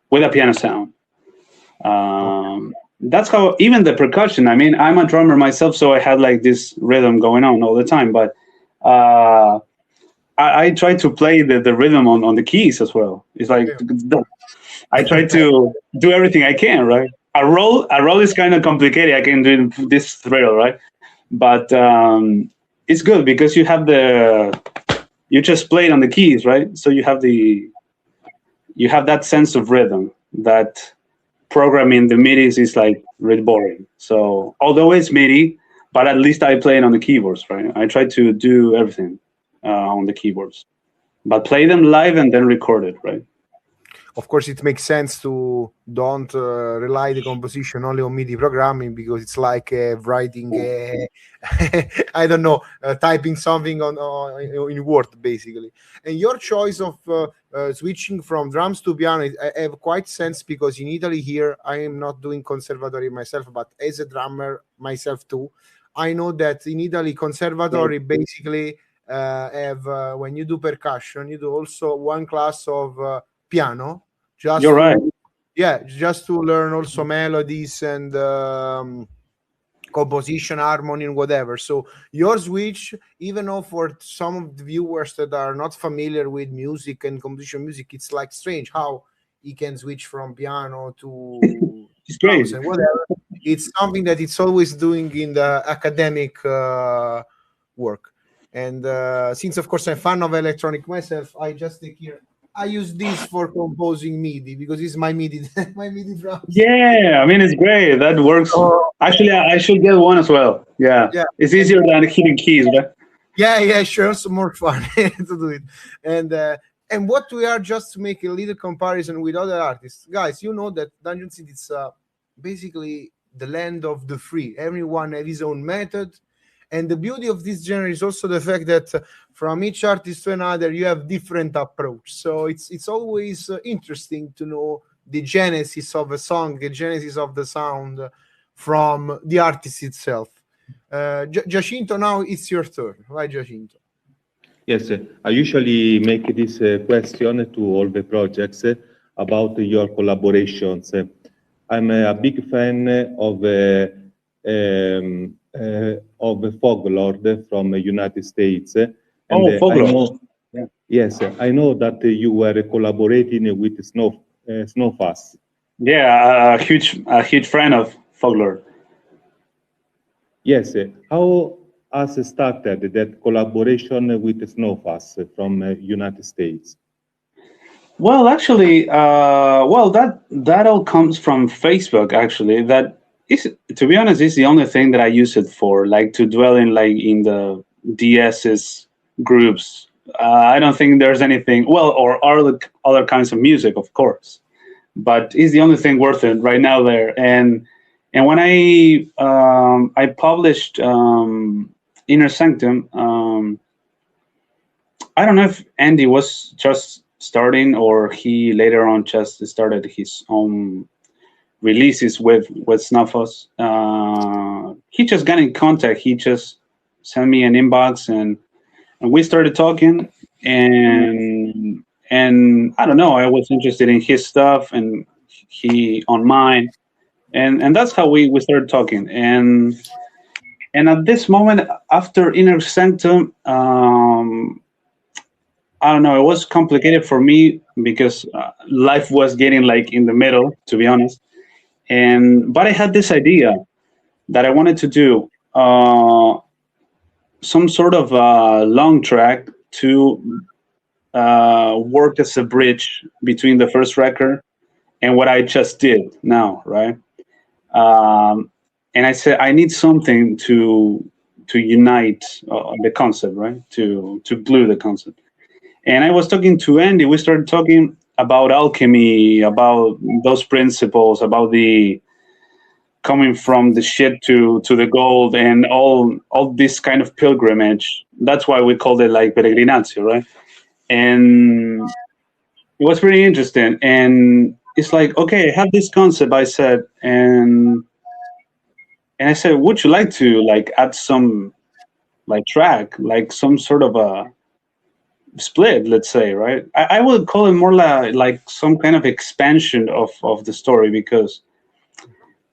with a piano sound. that's how even the percussion. I mean, I'm a drummer myself, so I had like this rhythm going on all the time. But I try to play the rhythm on the keys as well. It's like I try to do everything I can, right? A roll is kind of complicated. I can do this thrill, right? But it's good because you have you just play it on the keys, right? So you have that sense of rhythm that programming the MIDIs is like really boring. So although it's MIDI, but at least I play it on the keyboards, right? I try to do everything on the keyboards, but play them live and then record it, right? Of course, it makes sense to don't rely the composition only on MIDI programming, because it's like writing, I don't know, typing something in Word, basically. And your choice of switching from drums to piano, I have quite sense, because in Italy here, I am not doing conservatory myself, but as a drummer myself too, I know that in Italy, conservatory basically have, when you do percussion, you do also one class of piano, just You're right. just to learn also melodies and composition, harmony, and whatever. So your switch, even though for some of the viewers that are not familiar with music and composition music, it's like strange how he can switch from piano to It's drums great. and whatever. It's something that it's always doing in the academic work. And since, of course, I'm a fan of electronic myself, I just take here. I use this for composing MIDI because it's my MIDI, my MIDI drums. Yeah, I mean, it's great. That works. Actually, I should get one as well. Yeah. It's easier than hitting keys, right? Yeah, sure. It's more fun to do it. And what we are, just to make a little comparison with other artists, guys, you know that Dungeon Synth is basically the land of the free. Everyone has his own method. And the beauty of this genre is also the fact that from each artist to another, you have different approach. So it's always interesting to know the genesis of a song, the genesis of the sound from the artist itself. Giacinto, now it's your turn. Right, Giacinto? Yes, I usually make this question to all the projects about your collaborations. I'm a big fan of Foglord from the United States. And Foglord. Yes, I know that you were collaborating with Snowfast. Yeah, a huge friend of Foglord. Yes, how has started that collaboration with Snowfast from United States? Well, actually, that all comes from Facebook. Actually, that is, to be honest, is the only thing that I use it for, like to dwell in the DS's groups. I don't think there's anything, or other kinds of music, of course, but it's the only thing worth it right now there. And when I published Inner Sanctum, I don't know if Andy was just starting or he later on just started his own releases with Snowfast. He just got in contact. He just sent me an inbox and we started talking, and I don't know, I was interested in his stuff and he on mine, and that's how we started talking. And at this moment, after Inner Sanctum, I don't know, it was complicated for me because life was getting like in the middle, to be honest. But I had this idea that I wanted to do some sort of long track to work as a bridge between the first record and what I just did now, right? And I said I need something to unite the concept, right? To glue the concept. And I was talking to Andy. We started talking about alchemy, about those principles, about the coming from the shit to the gold, and all this kind of pilgrimage. That's why we called it like peregrinatio, right? And it was pretty interesting. And it's like, okay, I have this concept, I said, and I said, would you like to like add some like track, like some sort of a split, let's say, right? I would call it more like some kind of expansion of the story, because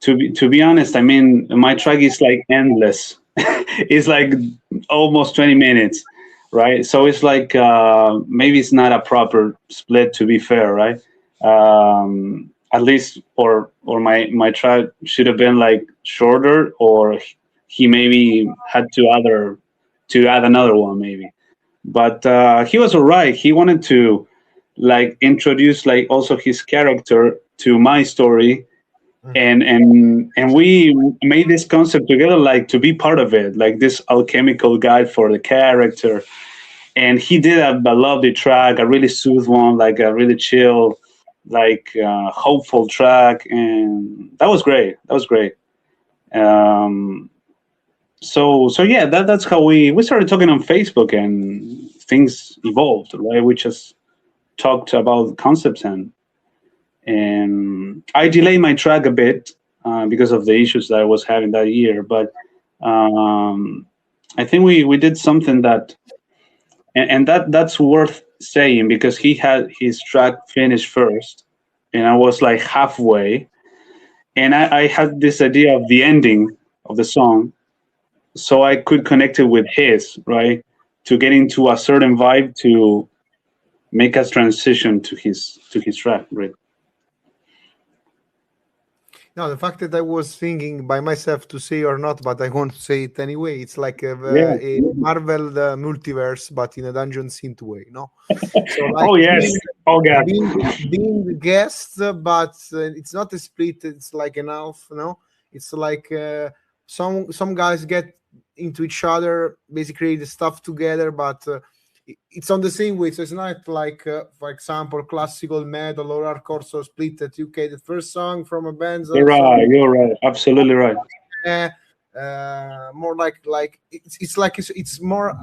to be honest, I mean, my track is like endless. It's like almost 20 minutes, right? So it's like maybe it's not a proper split, to be fair, right? At least, or my track should have been like shorter, or he maybe had to add another one maybe. But he was alright. He wanted to like introduce like also his character to my story, and we made this concept together, like to be part of it, like this alchemical guide for the character. And he did a lovely track, a really smooth one, like a really chill, like hopeful track, and that was great. That was great. So yeah, that's how we started talking on Facebook, and things evolved, right? We just talked about concepts, and I delayed my track a bit because of the issues that I was having that year. But I think we did something that, and that's worth saying, because he had his track finished first, and I was like halfway, and I had this idea of the ending of the song, so I could connect it with his, right, to get into a certain vibe to make us transition to his track, right? No, the fact that I was thinking by myself to say or not, but I want to say it anyway. It's like a Marvel multiverse, but in a Dungeon Synth way, no? So like Oh yes, oh god, being the guest, but it's not a split. It's like an half, no? It's like some guys get into each other, basically the stuff together, but it's on the same way. So it's not like, for example, classical metal or hardcore, so split that the first song from a band. you're right, absolutely right. More like it's more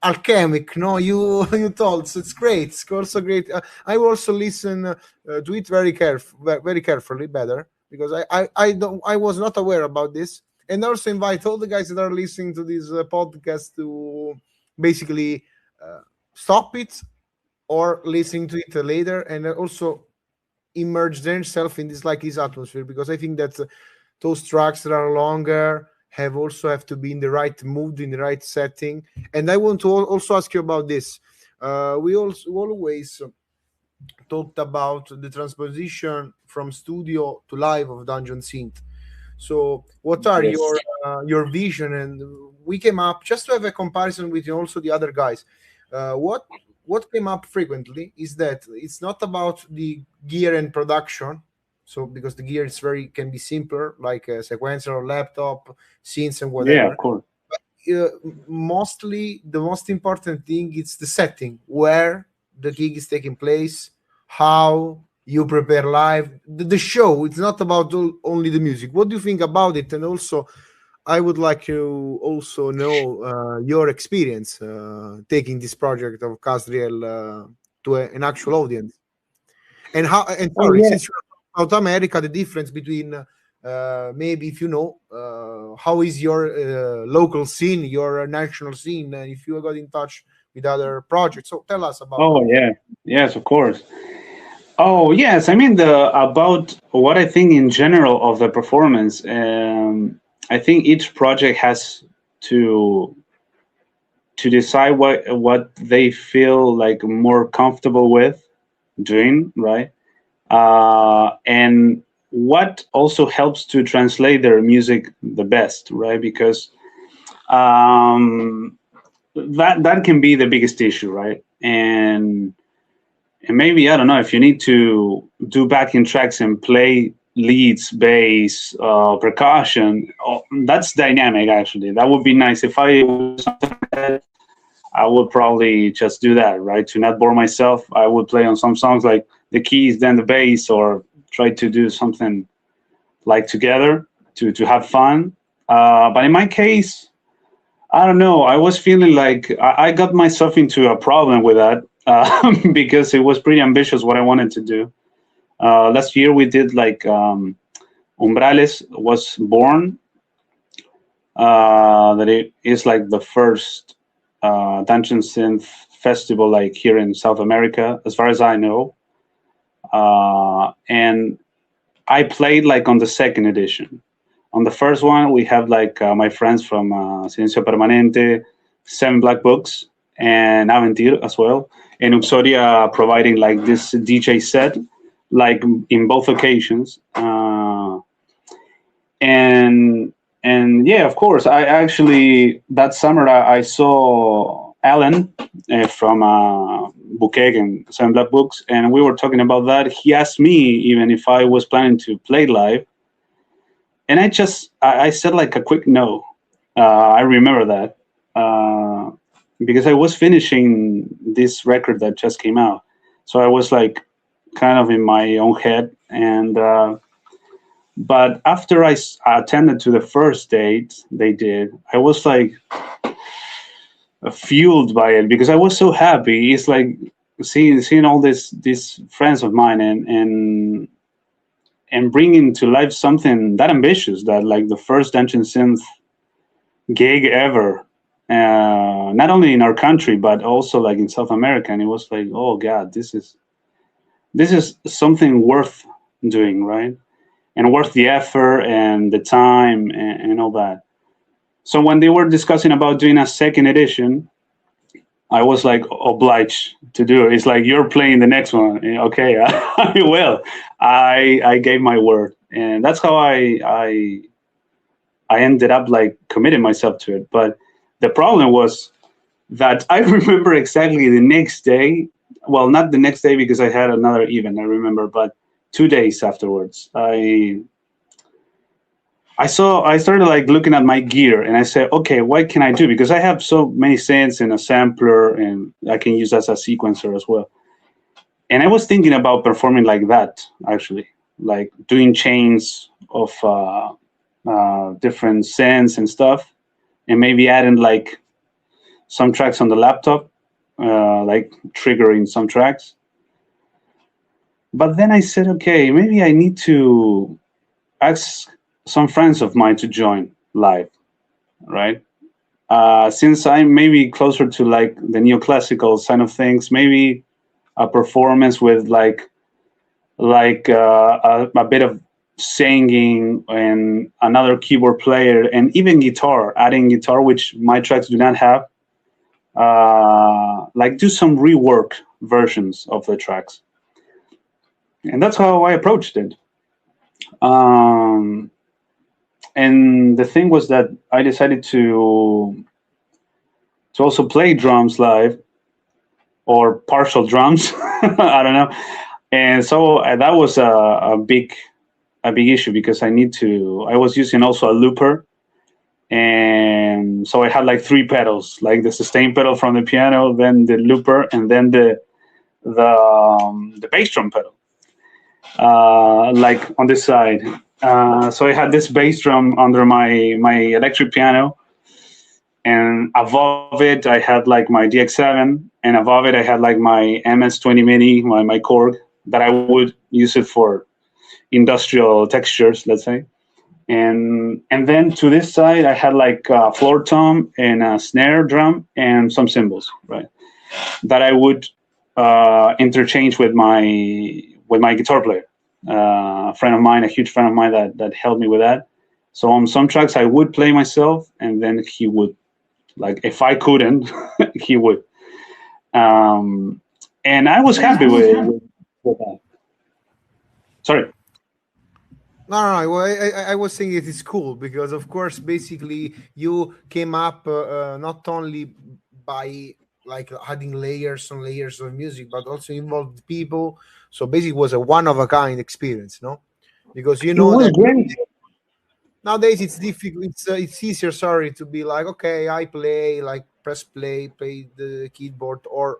alchemic. No, you told, so it's great. It's also great. I will also listen to it very carefully, better, because I was not aware about this, and also invite all the guys that are listening to this podcast to basically stop it or listening to it later, and also immerse themselves in this atmosphere, because I think that those tracks that are longer have to be in the right mood, in the right setting. And I want to also ask you about this. We also always talked about the transposition from studio to live of Dungeon Synth. So what are your vision? And we came up just to have a comparison with also the other guys. What came up frequently is that it's not about the gear and production. So because the gear is can be simpler, like a sequencer or laptop, synths and whatever. Yeah, of course. But, mostly the most important thing is the setting, where the gig is taking place, how you prepare live, the show. It's not about only the music. What do you think about it? And also, I would like to also know your experience taking this project of Kasriel to an actual audience, and how. And sorry, since you're South America, the difference between maybe if you know how is your local scene, your national scene, if you got in touch with other projects. So tell us about. Oh yeah, yes, of course. Oh yes, I mean about what I think in general of the performance. I think each project has to decide what they feel like more comfortable with doing, right? And what also helps to translate their music the best, right? Because that can be the biggest issue, right? And maybe, I don't know, if you need to do backing tracks and play leads, bass, percussion, that's dynamic, actually. That would be nice. If I was something like that, I would probably just do that, right? To not bore myself, I would play on some songs like the keys, then the bass, or try to do something like together to have fun. But in my case, I don't know. I was feeling like I got myself into a problem with that because it was pretty ambitious what I wanted to do. Last year we did like Umbrales was born. That it is like the first Dungeon Synth festival like here in South America, as far as I know. And I played like on the second edition. On the first one, we have like my friends from Silencio Permanente, Seven Black Books, and Aventir as well, and Uxoria providing like this DJ set, like in both occasions. And yeah, of course, I actually that summer I saw Alan from Bukeg and Seven Black Books, and we were talking about that. He asked me even if I was planning to play live, and I said like a quick no. I remember that because I was finishing this record that just came out, so I was like kind of in my own head. And but after I attended to the first date they did, I was like fueled by it because I was so happy. It's like seeing all these friends of mine and bringing to life something that ambitious, that like the first Dungeon Synth gig ever, not only in our country but also like in South America. And it was like, oh God, this is something worth doing, right? And worth the effort and the time and all that. So when they were discussing about doing a second edition, I was like obliged to do it. It's like, you're playing the next one. Okay, I will. I gave my word. And that's how I ended up like committing myself to it. But the problem was that I remember exactly the next day. Well, not the next day because I had another event, I remember, but 2 days afterwards, I started like looking at my gear, and I said, okay, what can I do? Because I have so many synths and a sampler, and I can use as a sequencer as well. And I was thinking about performing like that, actually, like doing chains of different synths and stuff, and maybe adding like some tracks on the laptop, like triggering some tracks. But then I said, okay, maybe I need to ask some friends of mine to join live, right? Since I'm maybe closer to like the neoclassical side of things, maybe a performance with like a bit of singing and another keyboard player and even guitar, adding guitar, which my tracks do not have. Like do some rework versions of the tracks. And that's how I approached it. And the thing was that I decided to also play drums live, or partial drums. I don't know. And so that was a big issue because I was using also a looper. And so I had like 3 pedals, like the sustain pedal from the piano, then the looper, and then the bass drum pedal. Like on this side. So I had this bass drum under my electric piano, and above it I had like my DX7, and above it I had like my MS-20 Mini, my Korg, that I would use it for industrial textures, let's say. And then to this side I had like a floor tom and a snare drum and some cymbals, right, that I would interchange with my guitar player, a friend of mine, a huge friend of mine that helped me with that. So on some tracks I would play myself, and then he would, like if I couldn't, he would. And I was happy with that. Sorry. No. Well, I was saying it is cool because, of course, basically you came up not only by like adding layers on layers of music, but also involved people. So basically, it was a one-of-a-kind experience, no? Because you know that great. Nowadays it's difficult. It's easier, to be like, okay, I play, like press play the keyboard, or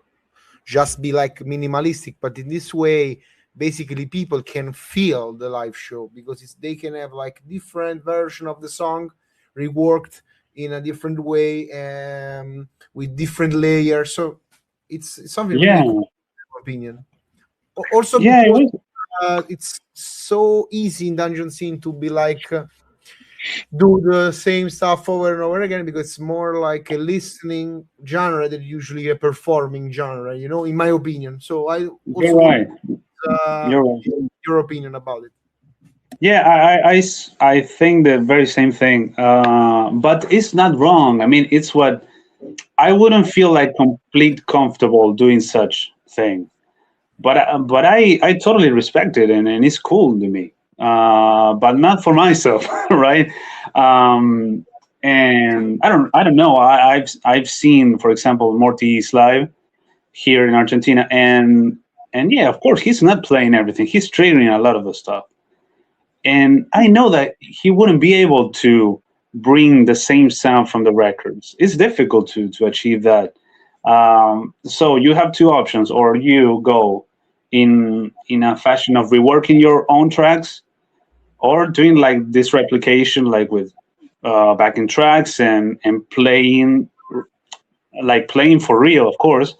just be like minimalistic. But in this way, basically people can feel the live show because they can have like different version of the song reworked in a different way with different layers. So it's something really cool, in my opinion. Also, because, it's so easy in Dungeon Synth to be like do the same stuff over and over again, because it's more like a listening genre than usually a performing genre, in my opinion. So I also You're right. your opinion about it. Yeah, I think the very same thing. But it's not wrong. I mean, it's what I wouldn't feel like complete comfortable doing such thing. But I totally respect it, and it's cool to me. But not for myself, right? And I don't know. I've seen, for example, Morty's live here in Argentina, and yeah, of course, he's not playing everything. He's training a lot of the stuff. And I know that he wouldn't be able to bring the same sound from the records. It's difficult to achieve that. So you have two options, or you go in a fashion of reworking your own tracks, or doing like this replication, like with backing tracks and playing, like playing for real, of course.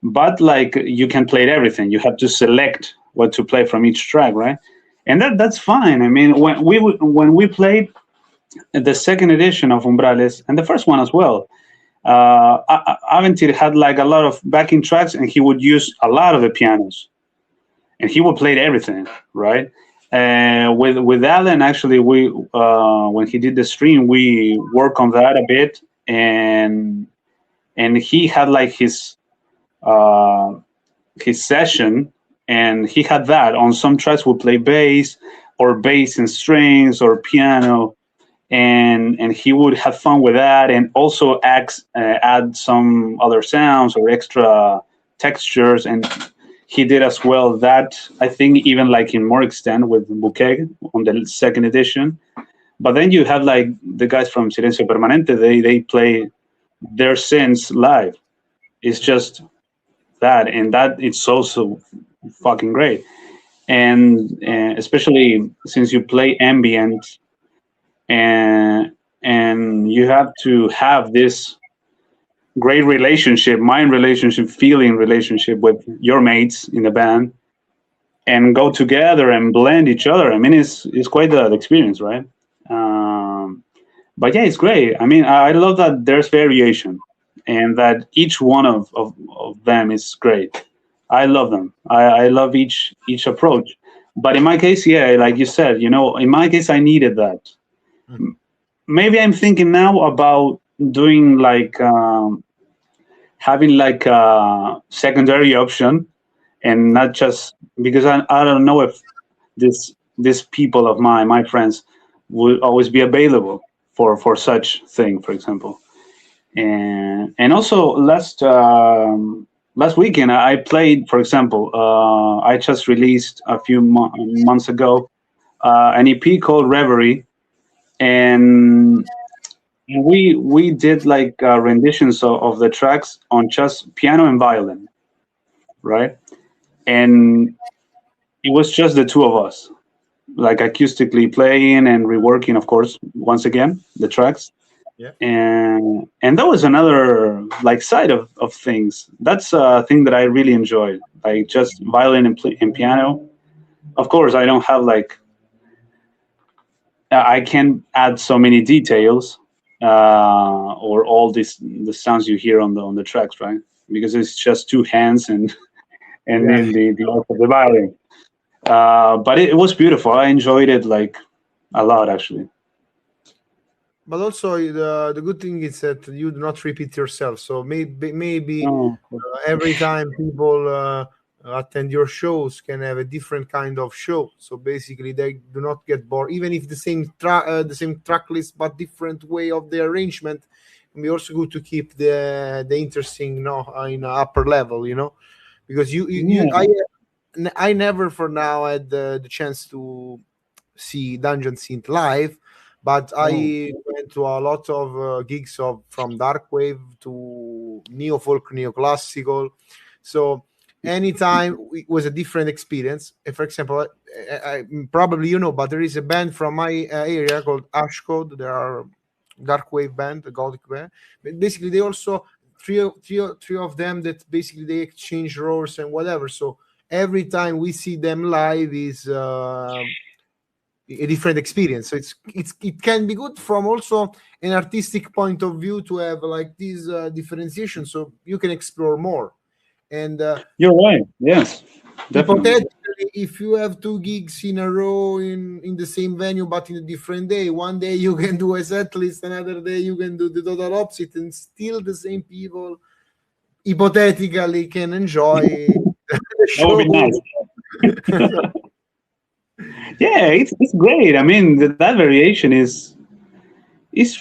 But like you can play everything. You have to select what to play from each track, right? And that's fine. I mean, when we played the second edition of Umbrales, and the first one as well, Aventir had like a lot of backing tracks, and he would use a lot of the pianos, and he would play everything, right? With Alan, actually, we when he did the stream, we worked on that a bit, and he had like his session. And he had that on some tracks would play bass or bass and strings or piano, and he would have fun with that, and also add some other sounds or extra textures. And he did as well that, I think, even like in more extent with Bouquet on the second edition. But then you have like the guys from Silencio Permanente, they play their synths live. It's just that, and that it's also fucking great. And especially since you play ambient, and you have to have this great relationship, mind relationship, feeling relationship with your mates in the band, and go together and blend each other. I mean, it's quite the experience, right? But yeah, it's great. I mean, I love that there's variation, and that each one of them is great. I love them. I love each approach. But in my case, yeah, like you said, you know, in my case, I needed that. Maybe I'm thinking now about doing like having like a secondary option, and not just because I don't know if this people of my friends will always be available for such thing, for example. And also last weekend, I played, for example, I just released a few months ago an EP called Reverie, and we did like renditions of the tracks on just piano and violin, right? And it was just the two of us, like acoustically playing and reworking, of course, once again, the tracks. Yeah. And that was another like side of things. That's a thing that I really enjoyed, like just violin and piano. Of course, I don't have like I can't add so many details or all the sounds you hear on the tracks, right? Because it's just two hands and then the violin. But it was beautiful. I enjoyed it like a lot, actually. But also the good thing is that you do not repeat yourself. So maybe every time people attend your shows can have a different kind of show. So basically, they do not get bored, even if the same track list but different way of the arrangement. It can be also good to keep the interesting, in upper level, because I never for now had the chance to see Dungeon Synth live. But I went to a lot of gigs from dark wave to neo folk, neoclassical. So anytime it was a different experience. For example, I probably but there is a band from my area called Ash Code. They are dark wave band, a gothic band. But basically, they also three of them that basically they exchange roles and whatever. So every time we see them live is a different experience. So it can be good from also an artistic point of view to have like this differentiation, so you can explore more. And you're right. Yes, definitely. if you have 2 gigs in a row in the same venue but in a different day, one day you can do a set list, another day you can do the total opposite, and still the same people hypothetically can enjoy the That would be show. nice. Yeah, it's great. I mean, that variation is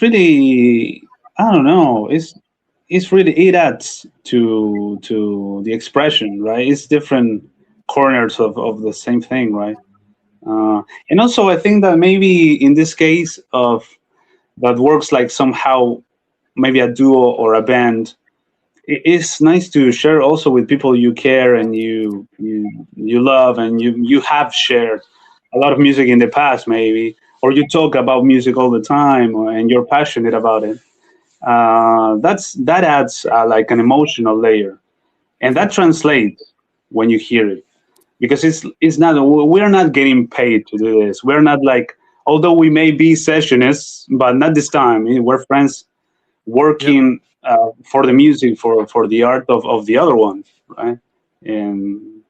really, I don't know, it's really, it adds to the expression, right? It's different corners of the same thing, right? And also, I think that maybe in this case of that works like somehow maybe a duo or a band, it's nice to share also with people you care and you love, and you have shared a lot of music in the past, maybe, or you talk about music all the time, and you're passionate about it. That adds like an emotional layer, and that translates when you hear it, because it's not, we're not getting paid to do this. We're not like, although we may be sessionists, but not this time. We're friends working for the music, for the art of the other one, right? And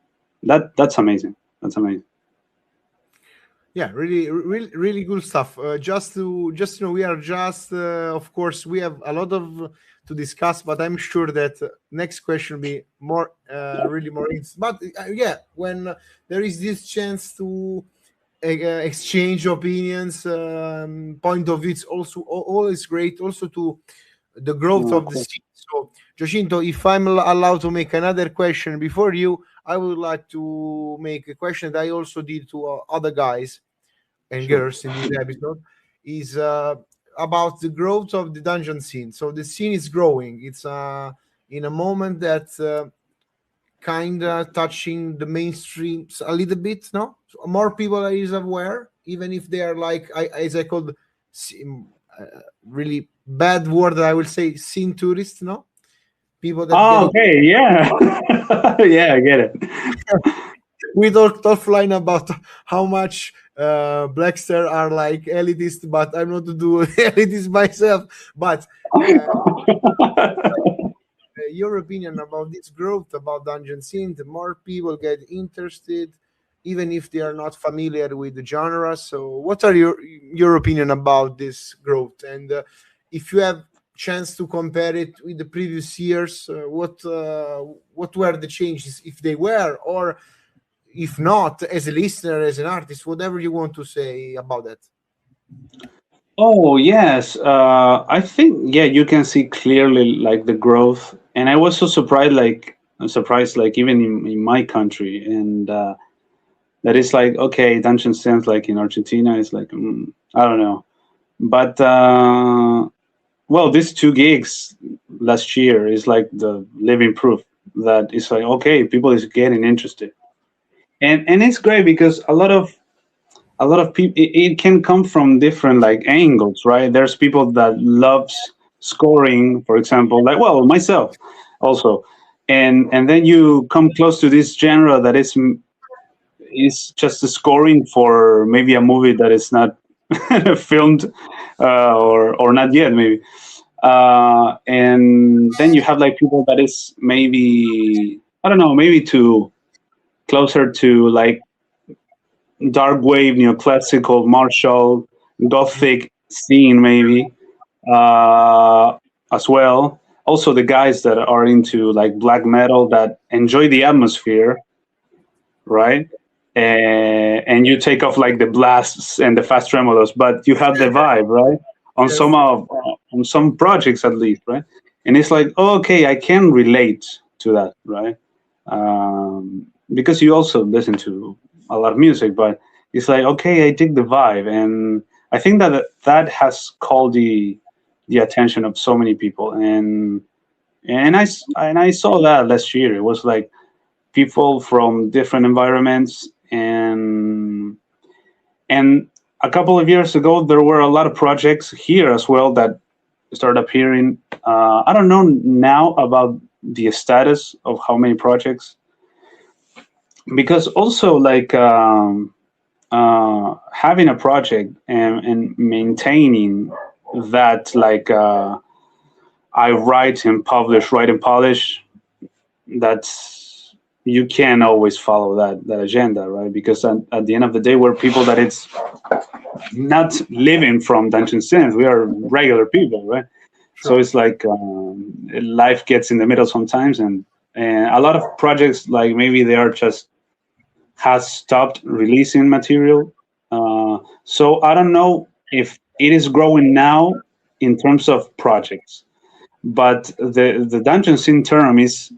that's amazing. That's amazing. Yeah, really cool stuff. Just to we are just of course we have a lot of to discuss, but I'm sure that next question will be more really more. But yeah, when there is this chance to exchange opinions, point of view, it's also always great. Also to the growth of the scene. So, Giacinto, if I'm allowed to make another question before you, I would like to make a question that I also did to other guys and girls in this episode, is about the growth of the dungeon scene. So the scene is growing. It's in a moment that kind of touching the mainstream a little bit, no? So more people are aware, even if they are like, as I called, really bad word that I will say, scene tourists, no? People that okay, yeah. Yeah, I get it. We talked offline about how much Blackstar are like elitist, but I'm not to do elitist myself. But your opinion about this growth about dungeon scene, the more people get interested, even if they are not familiar with the genre. So what are your opinion about this growth? And if you have chance to compare it with the previous years, what were the changes, if they were, or if not, as a listener, as an artist, whatever you want to say about that? Oh yes, I think, yeah, you can see clearly like the growth, and I was so surprised, like even in my country, and that is like, okay, Dungeon Synth like in Argentina is like, I don't know, but well, these 2 gigs last year is like the living proof that it's like, okay, people is getting interested, and it's great because a lot of people, it can come from different like angles, right? There's people that loves scoring, for example, like, well, myself also, and then you come close to this genre that is just the scoring for maybe a movie that is not filmed, or not yet, maybe, and then you have like people that is maybe, I don't know, maybe to closer to like dark wave, neoclassical, martial, gothic scene, maybe, as well. Also, the guys that are into like black metal that enjoy the atmosphere, right? And you take off like the blasts and the fast tremolos, but you have the vibe, right? On some projects at least, right? And it's like, oh, okay, I can relate to that, right? Because you also listen to a lot of music, but it's like, okay, I dig the vibe, and I think that has called the attention of so many people, and I saw that last year. It was like people from different environments, and a couple of years ago there were a lot of projects here as well that started appearing. I don't know now about the status of how many projects, because also like having a project and maintaining that, like I write and polish, that's you can't always follow that agenda, right? Because at the end of the day, we're people that it's not living from Dungeon Synth. We are regular people, right? So it's like life gets in the middle sometimes, and a lot of projects, like maybe they are just has stopped releasing material. So I don't know if it is growing now in terms of projects, but the Dungeon Synth term is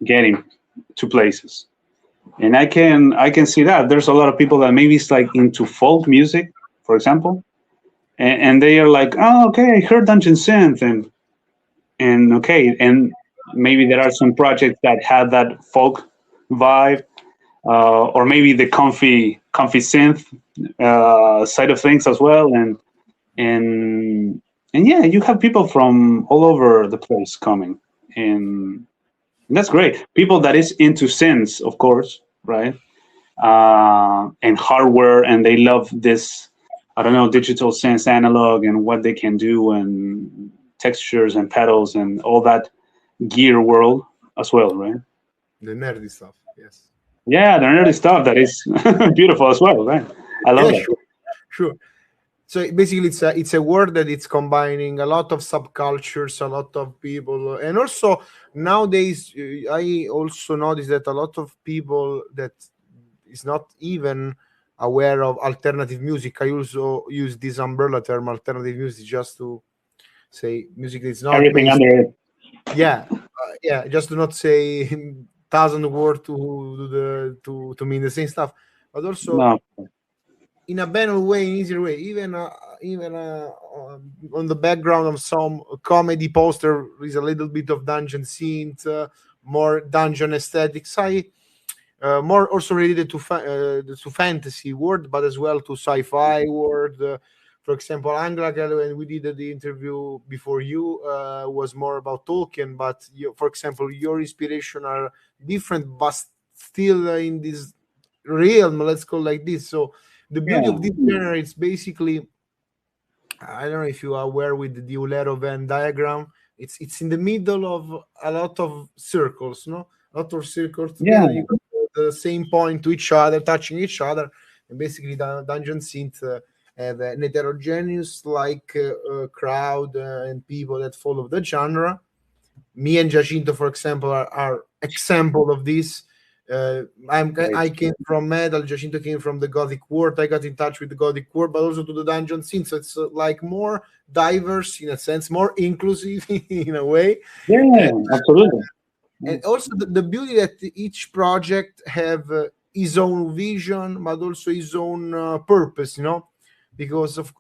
getting to places, and I can see that there's a lot of people that maybe it's like into folk music, for example, and they are like, oh, okay, I heard Dungeon Synth, and okay, and maybe there are some projects that have that folk vibe, or maybe the comfy synth side of things as well, and yeah, you have people from all over the place coming, and that's great. People that is into synths, of course, right? And hardware, and they love this, I don't know, digital synths, analog, and what they can do, and textures and pedals and all that gear world as well, right? The nerdy stuff, yes. Yeah, the nerdy stuff that is beautiful as well, right? I love that. Sure. So basically, it's a word that it's combining a lot of subcultures, a lot of people, and also nowadays I also notice that a lot of people that is not even aware of alternative music. I also use this umbrella term, alternative music, just to say music is not Everything based, under it. yeah, just to not say 1,000 words to mean the same stuff, but also No. in a better way, in easier way. Even on the background of some comedy poster is a little bit of dungeon synth, more dungeon aesthetics. More also related to fantasy world, but as well to sci-fi world. For example, Anglachel, when we did the interview before you, was more about Tolkien. But for example, your inspiration are different, but still in this realm. Let's call like this. So the beauty of this genre is basically, I don't know if you are aware with the Eulero Venn diagram. It's in the middle of a lot of circles, no? A lot of circles together. You got the same point to each other, touching each other, and basically the Dungeon Synth have an heterogeneous crowd and people that follow the genre. Me and Giacinto, for example, are example of this. I came from metal. Giacinto came from the Gothic world. I got in touch with the Gothic world, but also to the Dungeon Synth. So it's like more diverse in a sense, more inclusive in a way. Yeah, absolutely. And also the beauty that each project have his own vision, but also his own purpose. Because of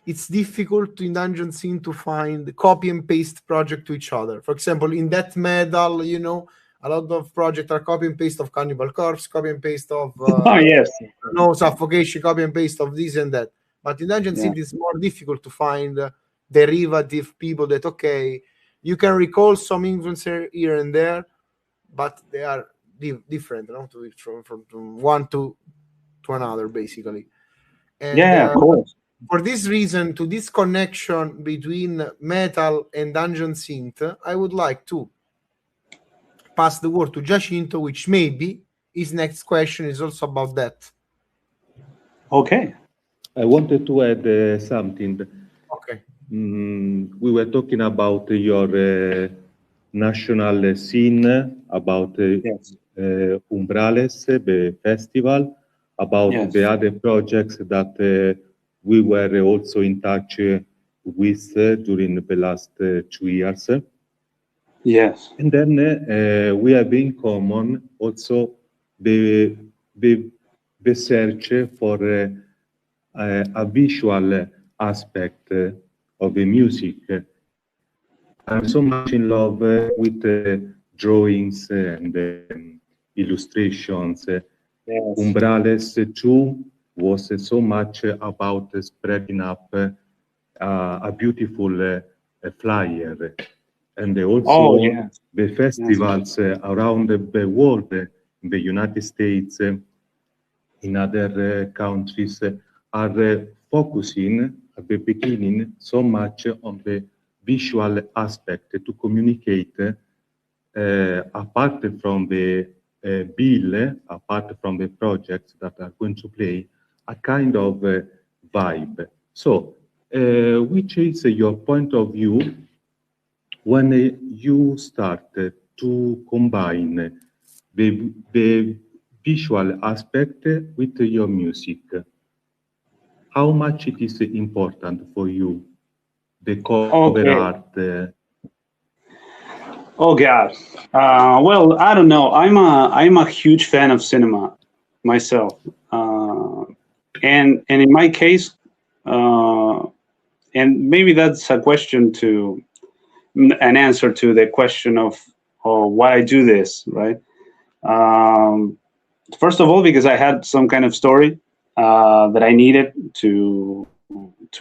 it's difficult in Dungeon Synth to find copy and paste project to each other. For example, in death metal, a lot of projects are copy and paste of Cannibal Corpse, copy and paste of yes, Suffocation, copy and paste of this and that. But in Dungeon Synth, it's more difficult to find derivative people that, okay, you can recall some influencer here and there, but they are different, from one to another, basically. And, of course. For this reason, to this connection between metal and Dungeon Synth, I would like to pass the word to Giacinto, which maybe his next question is also about that. Okay. I wanted to add something. Okay. We were talking about your national scene, about Umbrales, the festival, about the other projects that we were also in touch with during the last 2 years. Yes. And then we have in common also the search for a visual aspect of the music. I'm so much in love with drawings and illustrations. Umbrales too was so much about spreading up a beautiful flyer, and also the festivals around the world, in the United States, in other countries, are focusing at the beginning so much on the visual aspect to communicate apart from the bill, apart from the projects that are going to play, a kind of vibe. So, which is your point of view when you start to combine the visual aspect with your music? How much it is important for you, the cover art? Oh God. Well, I don't know. I'm a huge fan of cinema myself, and in my case, and maybe that's a question to an answer to the question of why I do this, right? First of all, because I had some kind of story that I needed to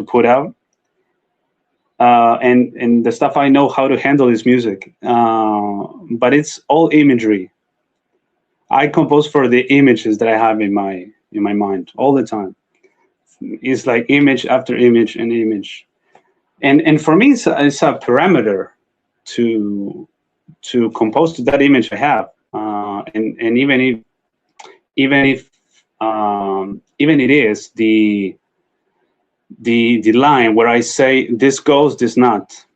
put out. And the stuff I know how to handle is music, but it's all imagery. I compose for the images that I have in my mind all the time. It's like image after image and image, and for me it's a parameter to compose to that image I have, and even if it is the line where I say this goes, this not,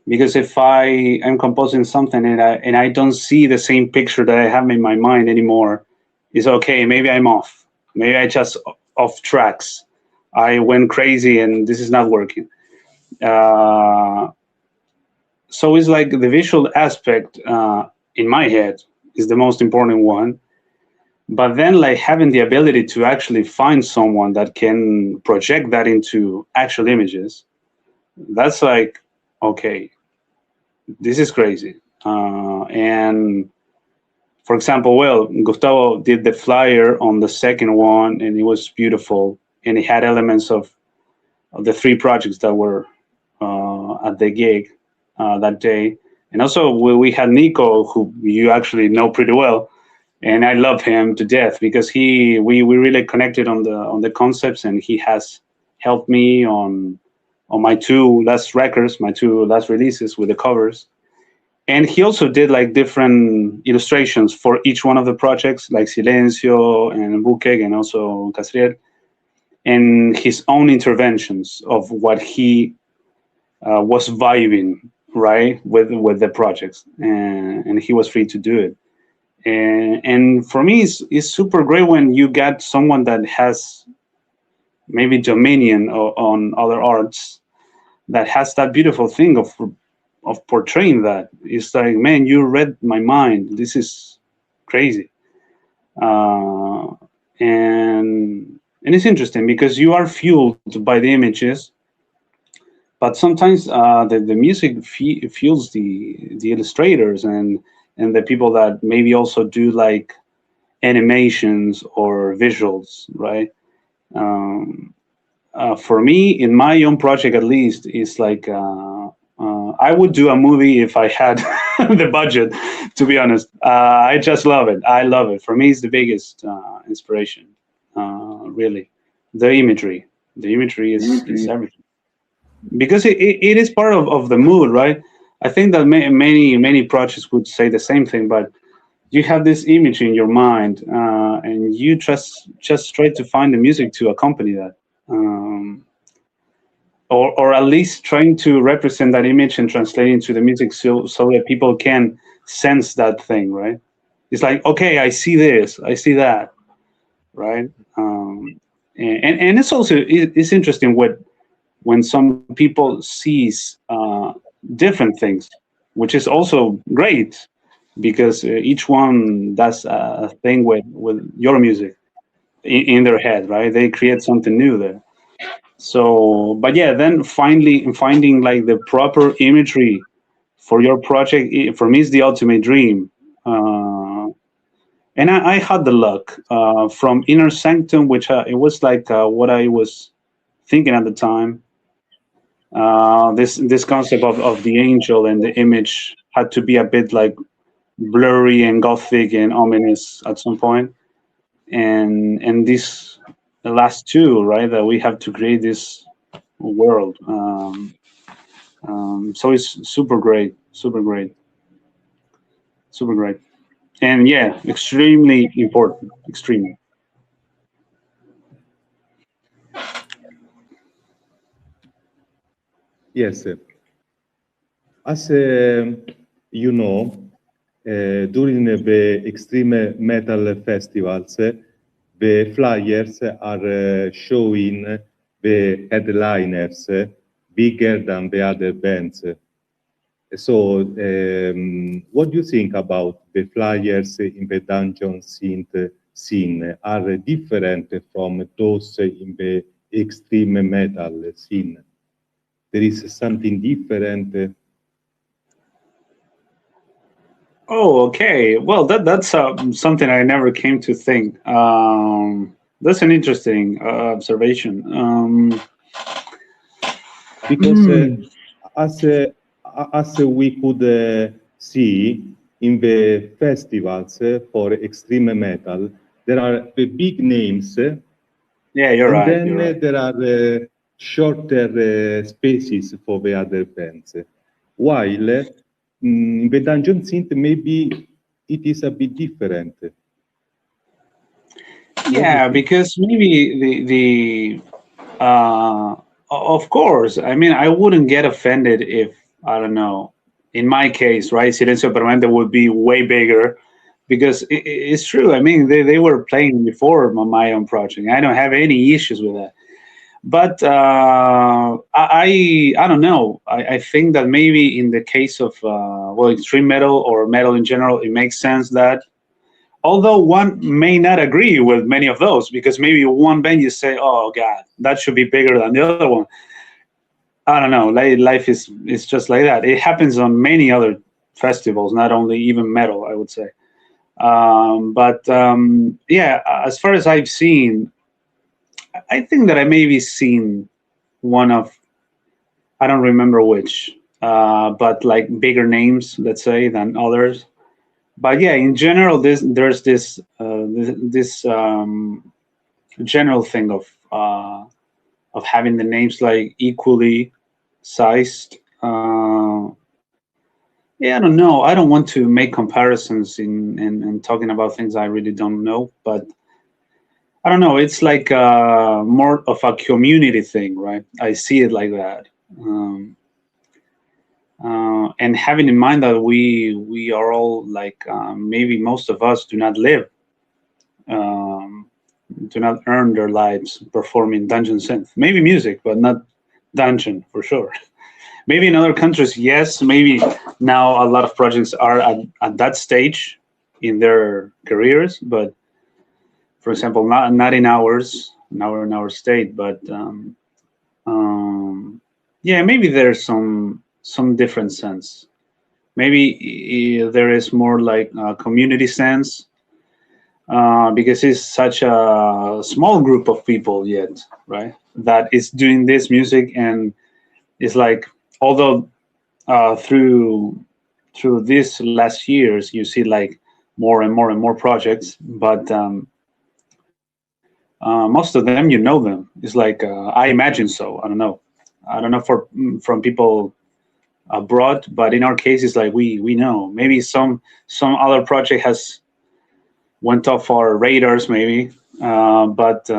because if I am composing something and I don't see the same picture that I have in my mind anymore, it's okay. Maybe I'm off. Maybe I just off tracks. I went crazy and this is not working. So it's like the visual aspect in my head is the most important one. But then, like, having the ability to actually find someone that can project that into actual images, that's like, okay, this is crazy. And for example, well, Gustavo did the flyer on the second one, and it was beautiful, and it had elements of the three projects that were at the gig that day. And also, we had Nico, who you actually know pretty well. And I love him to death because we really connected on the concepts, and he has helped me on my two last records, my two last releases with the covers. And he also did like different illustrations for each one of the projects, like Silencio and Bukeg and also Kasriel, and his own interventions of what he was vibing, right, with the projects, and he was free to do it. And for me, it's super great when you get someone that has maybe dominion on other arts, that has that beautiful thing of portraying that. It's like, man, you read my mind. This is crazy. And it's interesting because you are fueled by the images, but sometimes the music fuels the illustrators and the people that maybe also do like animations or visuals, right? For me, in my own project at least, it's like I would do a movie if I had the budget, to be honest. I just love it. I love it. For me, it's the biggest inspiration, really. The imagery. The imagery is everything. Because it is part of the mood, right? I think that many projects would say the same thing, but you have this image in your mind, and you just try to find the music to accompany that, or at least trying to represent that image and translate into the music so that people can sense that thing, right? It's like, okay, I see this, I see that, right? And it's also it's interesting when some people sees different things, which is also great because each one does a thing with your music in their head, right? They create something new there. So, but yeah, then finding like the proper imagery for your project, for me, is the ultimate dream. And I had the luck from Inner Sanctum, which it was like what I was thinking at the time. This concept of the angel and the image had to be a bit like blurry and gothic and ominous at some point, and these the last two, right, that we have to create this world. So it's super great. super great. And yeah, extremely important, extremely. Yes. As you know, during the extreme metal festivals, the flyers are showing the headliners bigger than the other bands. So, what do you think about the flyers in the Dungeon Synth scene? Are different from those in the extreme metal scene? There is something different. Oh, okay. Well, that's something I never came to think. That's an interesting observation. Because as we could see in the festivals for extreme metal, there are the big names, Yeah, you're and right. then You're right. there are shorter spaces for the other bands. While in the Dungeon Synth, maybe it is a bit different. Yeah, because maybe the of course, I mean, I wouldn't get offended if, I don't know, in my case, right, Silencio Permanente would be way bigger, because it's true. I mean, they were playing before my own project. I don't have any issues with that. But I don't know. I think that maybe in the case of well, extreme metal or metal in general, it makes sense that, although one may not agree with many of those, because maybe one band you say, oh God, that should be bigger than the other one. I don't know. Life is just like that. It happens on many other festivals, not only even metal, I would say. But yeah, as far as I've seen, I think that I maybe seen one of, I don't remember which, but like bigger names, let's say, than others. But yeah, in general, there's this general thing of having the names like equally sized. Yeah, I don't know. I don't want to make comparisons in talking about things I really don't know, but I don't know. It's like more of a community thing, right? I see it like that. And having in mind that we are all like maybe most of us do not live, do not earn their lives performing Dungeon Synth. Maybe music, but not dungeon for sure. Maybe in other countries, yes. Maybe now a lot of projects are at that stage in their careers, but for example, not in ours, in our state. But yeah, maybe there's some different sense. Maybe there is more like a community sense, because it's such a small group of people yet, right? That is doing this music, and it's like, although through these last years you see like more and more and more projects, but most of them, you know them. It's like I imagine so. I don't know. I don't know from people abroad, but in our case, it's like we know. Maybe some other project has went off our radars, maybe, but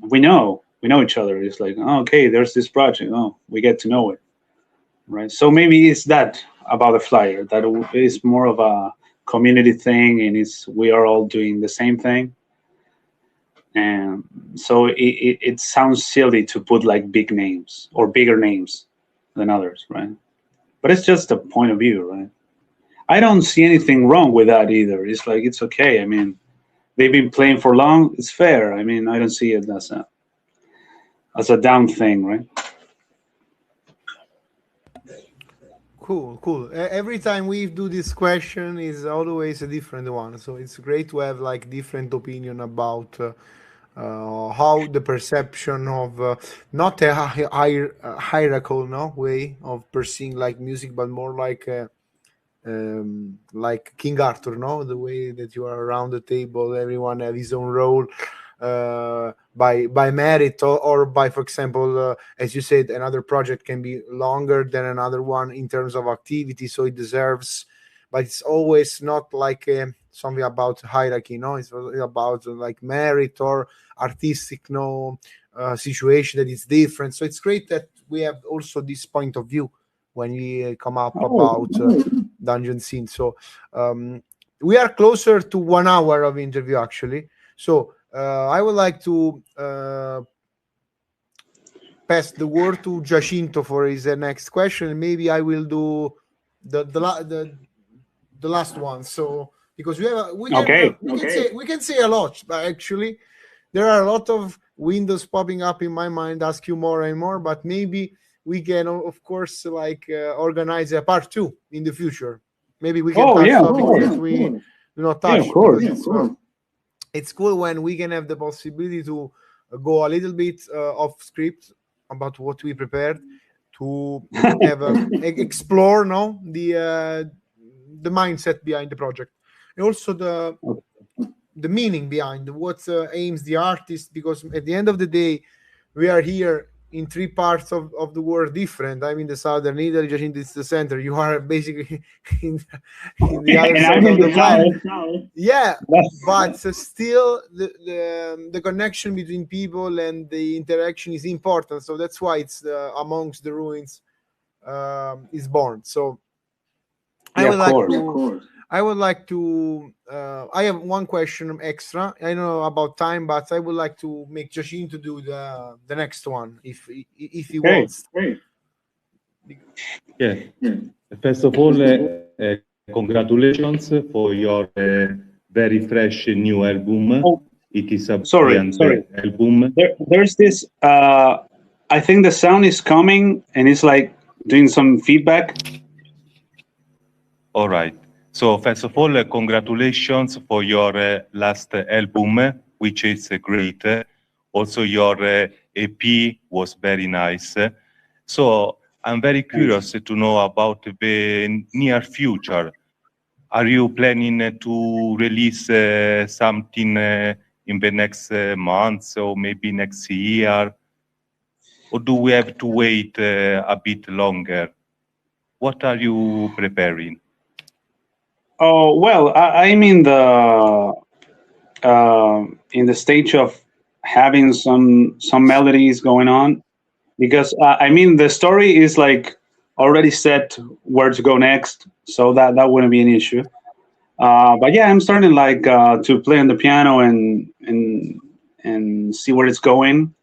we know each other. It's like, oh, okay, there's this project. Oh, we get to know it, right? So maybe it's that about the flyer, that is more of a community thing, and we are all doing the same thing. And so it sounds silly to put like big names or bigger names than others, right? But it's just a point of view, right? I don't see anything wrong with that either. It's like, it's okay. I mean, they've been playing for long. It's fair. I mean, I don't see it as a down thing, right? Cool. Every time we do this question is always a different one. So it's great to have like different opinion about how the perception of not a hierarchical way of perceiving like music, but more like King Arthur, the way that you are around the table, everyone have his own role, by merit or by, for example, as you said, another project can be longer than another one in terms of activity, so it deserves but it's always not like something about hierarchy. No, it's about like merit or artistic situation that is different. So it's great that we have also this point of view when we come up about Dungeon Synth. So we are closer to 1 hour of interview actually. So I would like to pass the word to Giacinto for his next question. Maybe I will do the last one. So because we can say a lot, but actually there are a lot of windows popping up in my mind, ask you more and more, but maybe we can of course like organize a part 2 in the future. Maybe we can touch topics that we do not touch. Yeah, of course. It's cool when we can have the possibility to go a little bit off script about what we prepared, to have explore the mindset behind the project, and also the meaning behind what aims the artist, because at the end of the day we are here in 3 parts of the world different. I'm in the southern Italy, just in the center. You are basically in the other side of the planet. Yeah, but still the connection between people and the interaction is important. So that's why it's amongst the ruins is born. So I would like to I have one question extra. I know about time, but I would like to make Giacinto to do the next one if he wants. Yeah. First of all, congratulations for your very fresh new album. It is a brilliant album. There's this. I think the sound is coming and it's like doing some feedback. All right. So first of all, congratulations for your last album, which is great. Also, your EP was very nice. So I'm very curious to know about the near future. Are you planning to release something in the next months or maybe next year? Or do we have to wait a bit longer? What are you preparing? Oh well, I'm in the stage of having some melodies going on, because I mean the story is like already set where to go next, so that wouldn't be an issue. But yeah, I'm starting like to play on the piano and see where it's going.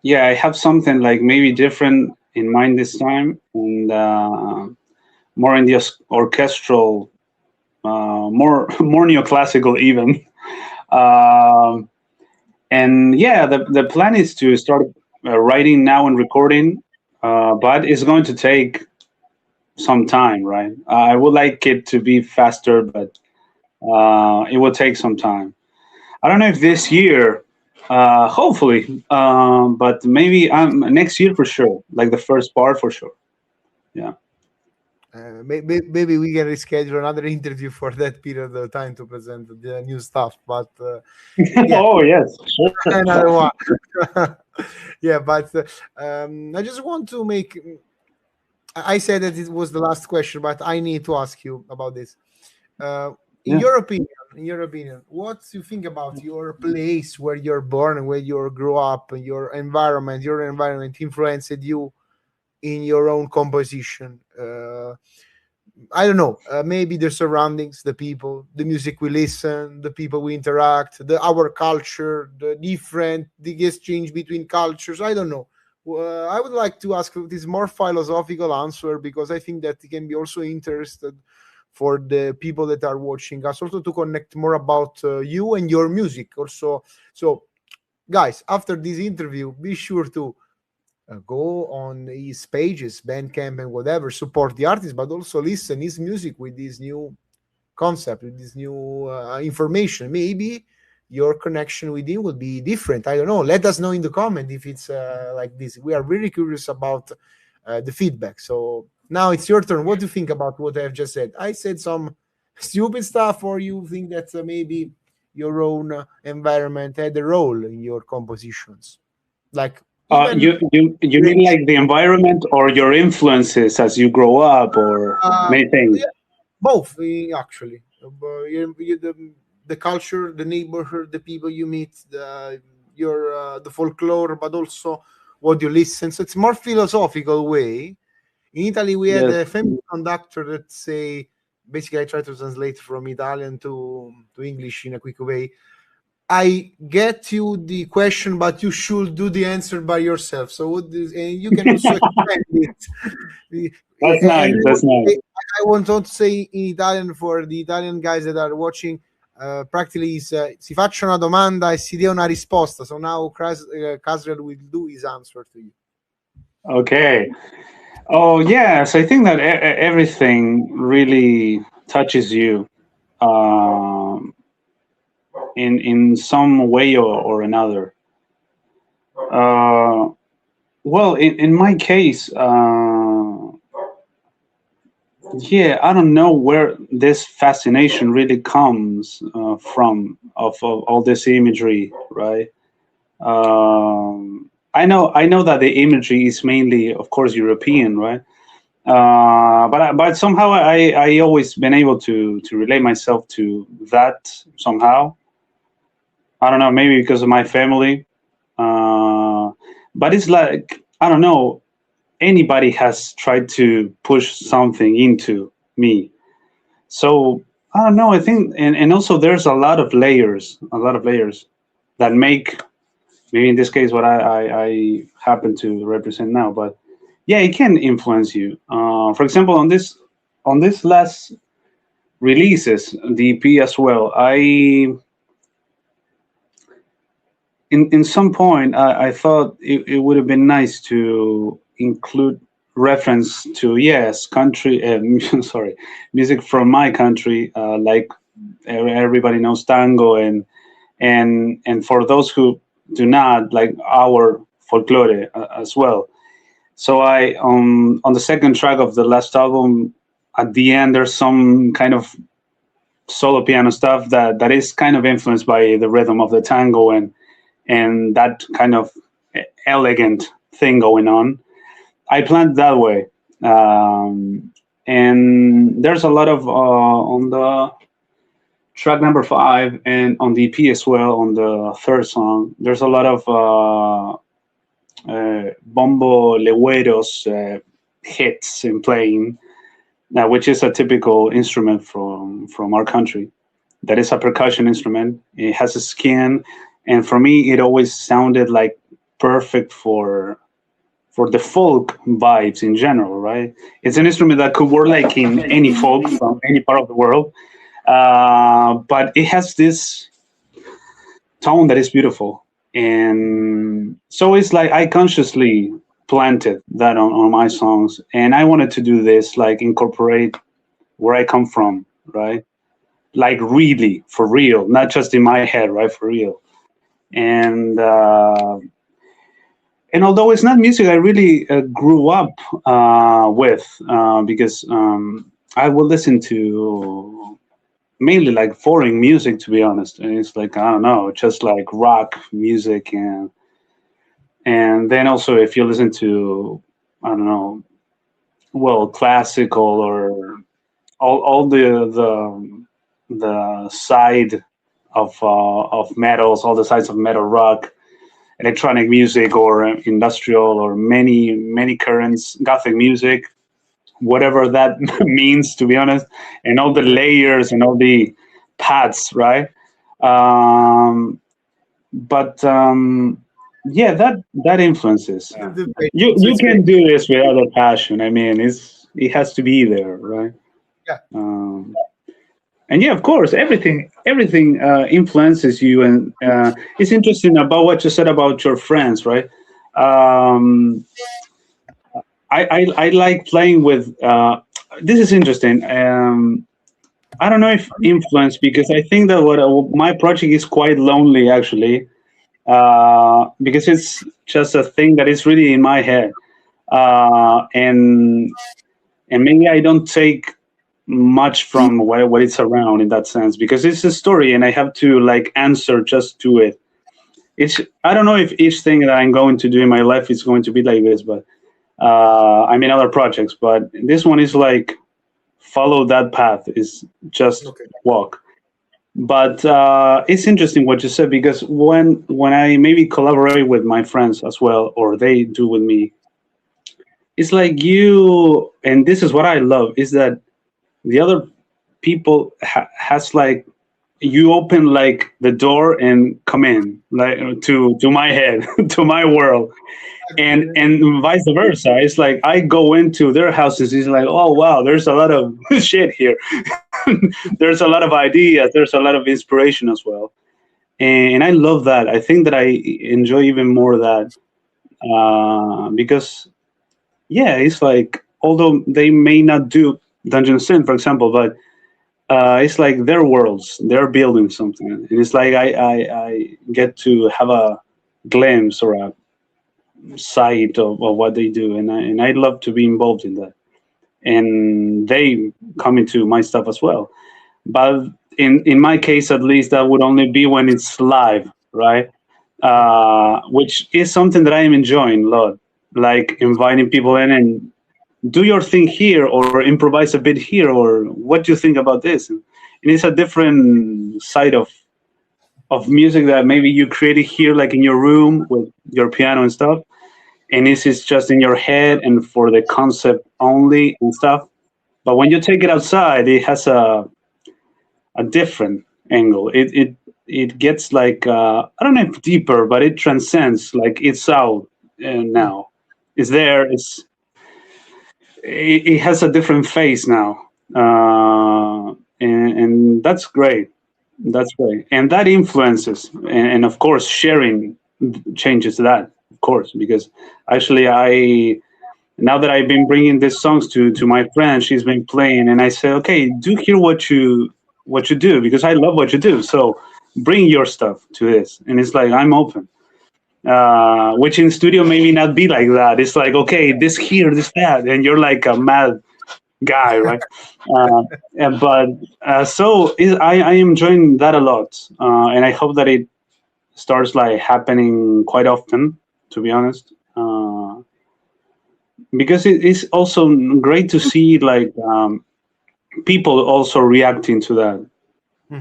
Yeah, I have something like maybe different in mind this time, and more in the orchestral, more neoclassical even. And yeah, the plan is to start writing now and recording, but it's going to take some time, right? I would like it to be faster, but it will take some time. I don't know if this year, hopefully, but maybe next year for sure, like the first part for sure. Yeah. Maybe we can reschedule another interview for that period of time to present the new stuff. But yeah. Oh yes, sure. Another one. Yeah, but I just want to make. I said that it was the last question, but I need to ask you about this. In your opinion, what do you think about your place where you're born, where you grew up, your environment influenced you in your own composition? I don't know, maybe the surroundings, the people, the music we listen, the people we interact, our culture, the exchange between cultures. I don't know. I would like to ask this more philosophical answer, because I think that it can be also interested for the people that are watching us, also to connect more about you and your music also. So guys, after this interview, be sure to go on his pages, Bandcamp and whatever, support the artist, but also listen his music with this new concept, with this new information. Maybe your connection with him will be different. I don't know. Let us know in the comment if it's like this. We are really curious about the feedback. So now it's your turn. What do you think about what I've just said? I said some stupid stuff, or you think that maybe your own environment had a role in your compositions? Like You mean like the environment or your influences as you grow up, or many things? Yeah, both actually. The culture, the neighborhood, the people you meet, the folklore, but also what you listen. So it's more philosophical way. In Italy, we had a famous conductor that say, basically, I try to translate from Italian to English in a quick way. I get you the question, but you should do the answer by yourself. So and you can also expand it. That's nice. That's nice. I want to say in Italian for the Italian guys that are watching. Practically is si faccia una domanda e si dia una risposta. So now Kasriel will do his answer to you. Okay. Oh yes, I think that everything really touches you in some way or another. Well, in my case, yeah, I don't know where this fascination really comes from of all this imagery, right? I know that the imagery is mainly, of course, European, right? But somehow I always been able to relate myself to that somehow. I don't know, maybe because of my family. But it's like, I don't know, anybody has tried to push something into me. So I don't know, I think, and also there's a lot of layers that make, maybe in this case, what I happen to represent now, but yeah, it can influence you. For example, on this last releases, the EP as well, in some point, I thought it would have been nice to include reference to country. Sorry, music from my country, like everybody knows tango, and for those who do not, like our folklore as well. So I on the second track of the last album, at the end there's some kind of solo piano stuff that is kind of influenced by the rhythm of the tango and that kind of elegant thing going on. I planned that way, and there's a lot of on the track number 5 and on the EP as well, on the third song, there's a lot of bombo legüeros hits in playing, which is a typical instrument from our country. That is a percussion instrument. It has a skin, and for me, it always sounded like perfect for the folk vibes in general, right? It's an instrument that could work like in any folk from any part of the world, but it has this tone that is beautiful. And so it's like I consciously planted that on my songs, and I wanted to do this, like incorporate where I come from, right? Like really, for real, not just in my head, right? For real. And although it's not music I really grew up with, because I would listen to mainly like foreign music, to be honest. And it's like, I don't know, just like rock music, and then also if you listen to, I don't know, well, classical or all the side of metals, all the sides of metal, rock, electronic music, or industrial, or many currents, Gothic music, whatever that means, to be honest, and all the layers and all the paths, right? Yeah, that influences. You can do this without a passion. I mean, it has to be there, right? Yeah. And yeah, of course, everything influences you, and it's interesting about what you said about your friends, right? I like playing with. This is interesting. I don't know if influence, because I think that my project is quite lonely, actually, because it's just a thing that is really in my head, and maybe I don't take much from what it's around in that sense, because it's a story and I have to like answer just to it. I don't know if each thing that I'm going to do in my life is going to be like this, but I mean other projects, but this one is like follow that path, is just walk. But it's interesting what you said, because when I maybe collaborate with my friends as well, or they do with me, it's like you, and this is what I love, is that the other people has like, you open like the door and come in like to my head, to my world, and vice versa. It's like I go into their houses, it's like, oh wow, there's a lot of shit here. There's a lot of ideas, there's a lot of inspiration as well, and I love that. I think that I enjoy even more that, because yeah, it's like, although they may not do Dungeon Synth, for example, but it's like their worlds, they're building something, and it's like I get to have a glimpse or a sight of what they do, and I love to be involved in that, and they come into my stuff as well. But in my case, at least, that would only be when it's live, right? Which is something that I am enjoying a lot, like inviting people in and do your thing here, or improvise a bit here, or what do you think about this? And it's a different side of music that maybe you created here, like in your room with your piano and stuff, and this is just in your head and for the concept only and stuff. But when you take it outside, it has a different angle. It gets like, I don't know if deeper, but it transcends, like it's out now. It's there. It has a different face now, and that's great. That's great, and that influences, and of course, sharing changes that, of course, because actually, now that I've been bringing these songs to my friend, she's been playing, and I say, okay, do hear what you do, because I love what you do. So bring your stuff to this, and it's like I'm open. Which in studio maybe not be like that. It's like, okay, this here, this that, and you're like a mad guy, right? So I am enjoying that a lot, and I hope that it starts like happening quite often, to be honest, because it is also great to see like people also reacting to that,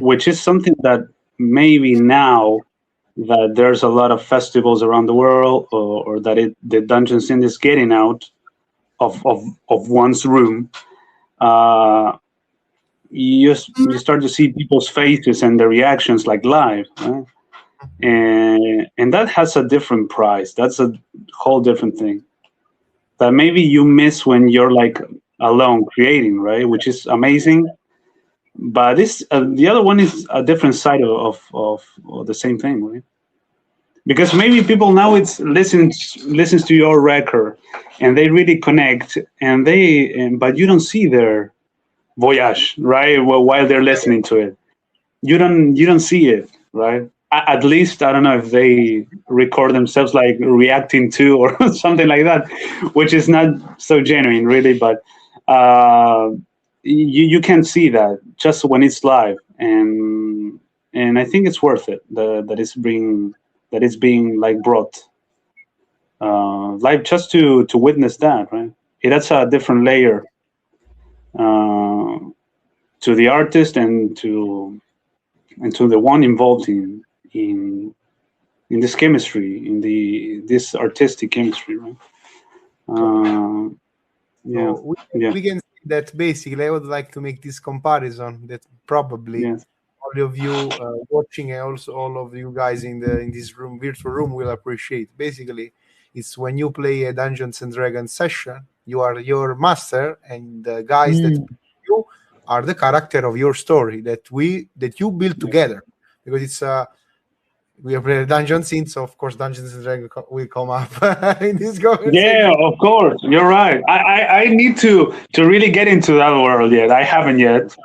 which is something that maybe now that there's a lot of festivals around the world, or that the Dungeon Synth is getting out of one's room, you start to see people's faces and their reactions like live, right? And that has a different price. That's a whole different thing that maybe you miss when you're like alone creating, right? Which is amazing. But this the other one is a different side of the same thing, right? Because maybe people now listens to your record and they really connect, and but you don't see their voyage, right? While they're listening to it, you don't see it, right? At least I don't know if they record themselves like reacting to or something like that, which is not so genuine, really. But you can see that just when it's live, and I think it's worth it that it's being like brought live, just to witness that, right? It adds a different layer to the artist and to the one involved in this chemistry, in this artistic chemistry, right? Yeah, So yeah. we can see that basically I would like to make this comparison that probably Yes. all of you watching, and also all of you guys in this virtual room will appreciate. Basically, it's when you play a Dungeons and Dragons session, you are your master, and the guys that you are the character of your story that you build together, because it's we are playing Dungeon Synth, so of course Dungeons and Dragons will come up in this conversation. Yeah, of course, you're right. I need to really get into that world yet. I haven't yet.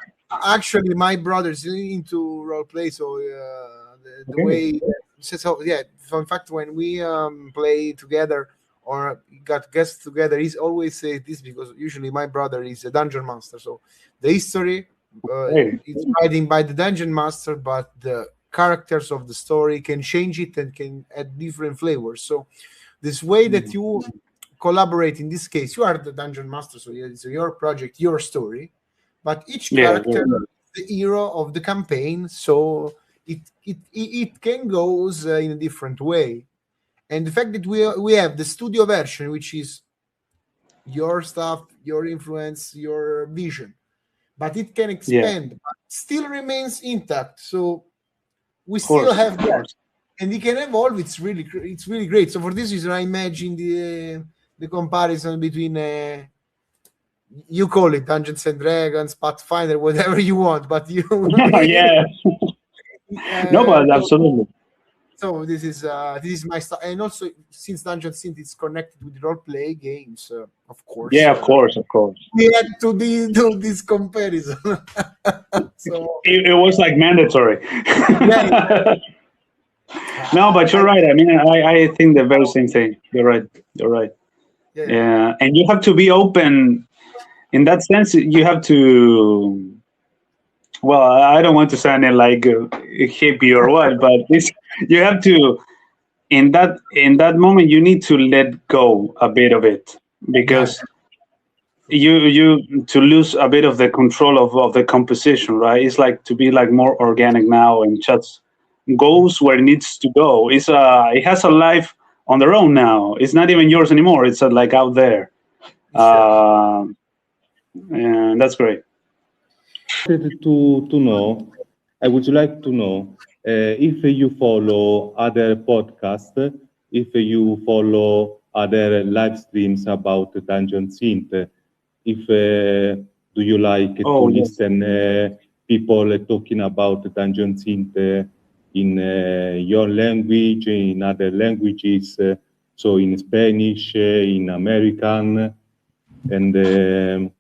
Actually, my brother's into role play, so the way. So yeah. So in fact, when we play together or got guests together, he's always say this, because usually my brother is a dungeon master. So the history is writing by the dungeon master, but the characters of the story, can change it and can add different flavors. So this way that you collaborate, in this case, you are the dungeon master, so it's your project, your story, but each character is the hero of the campaign, so it can goes in a different way. And the fact that we have the studio version, which is your stuff, your influence, your vision, but it can expand, but still remains intact. So we still have that, and it can evolve. It's really great. So for this reason, I imagine the comparison between you call it Dungeons and Dragons, Pathfinder, whatever you want, but you no, but absolutely. So this is my style, and also since Dungeon Synth is connected with role play games, of course. Yeah, of course. We had to do this comparison. So it was like mandatory. No, but you're right. I mean, I think the very same thing. You're right. Yeah, and you have to be open. In that sense, you have to. Well, I don't want to sound like a hippie or what, but you have to. In that moment, you need to let go a bit of it, because you to lose a bit of the control of the composition, right? It's like to be like more organic now and just goes where it needs to go. It has a life on their own now. It's not even yours anymore. It's like out there, and that's great. I would like to know if you follow other podcasts, if you follow other live streams about Dungeon Synth, if do you like to listen people talking about Dungeon Synth in your language, in other languages, so in Spanish, in American, and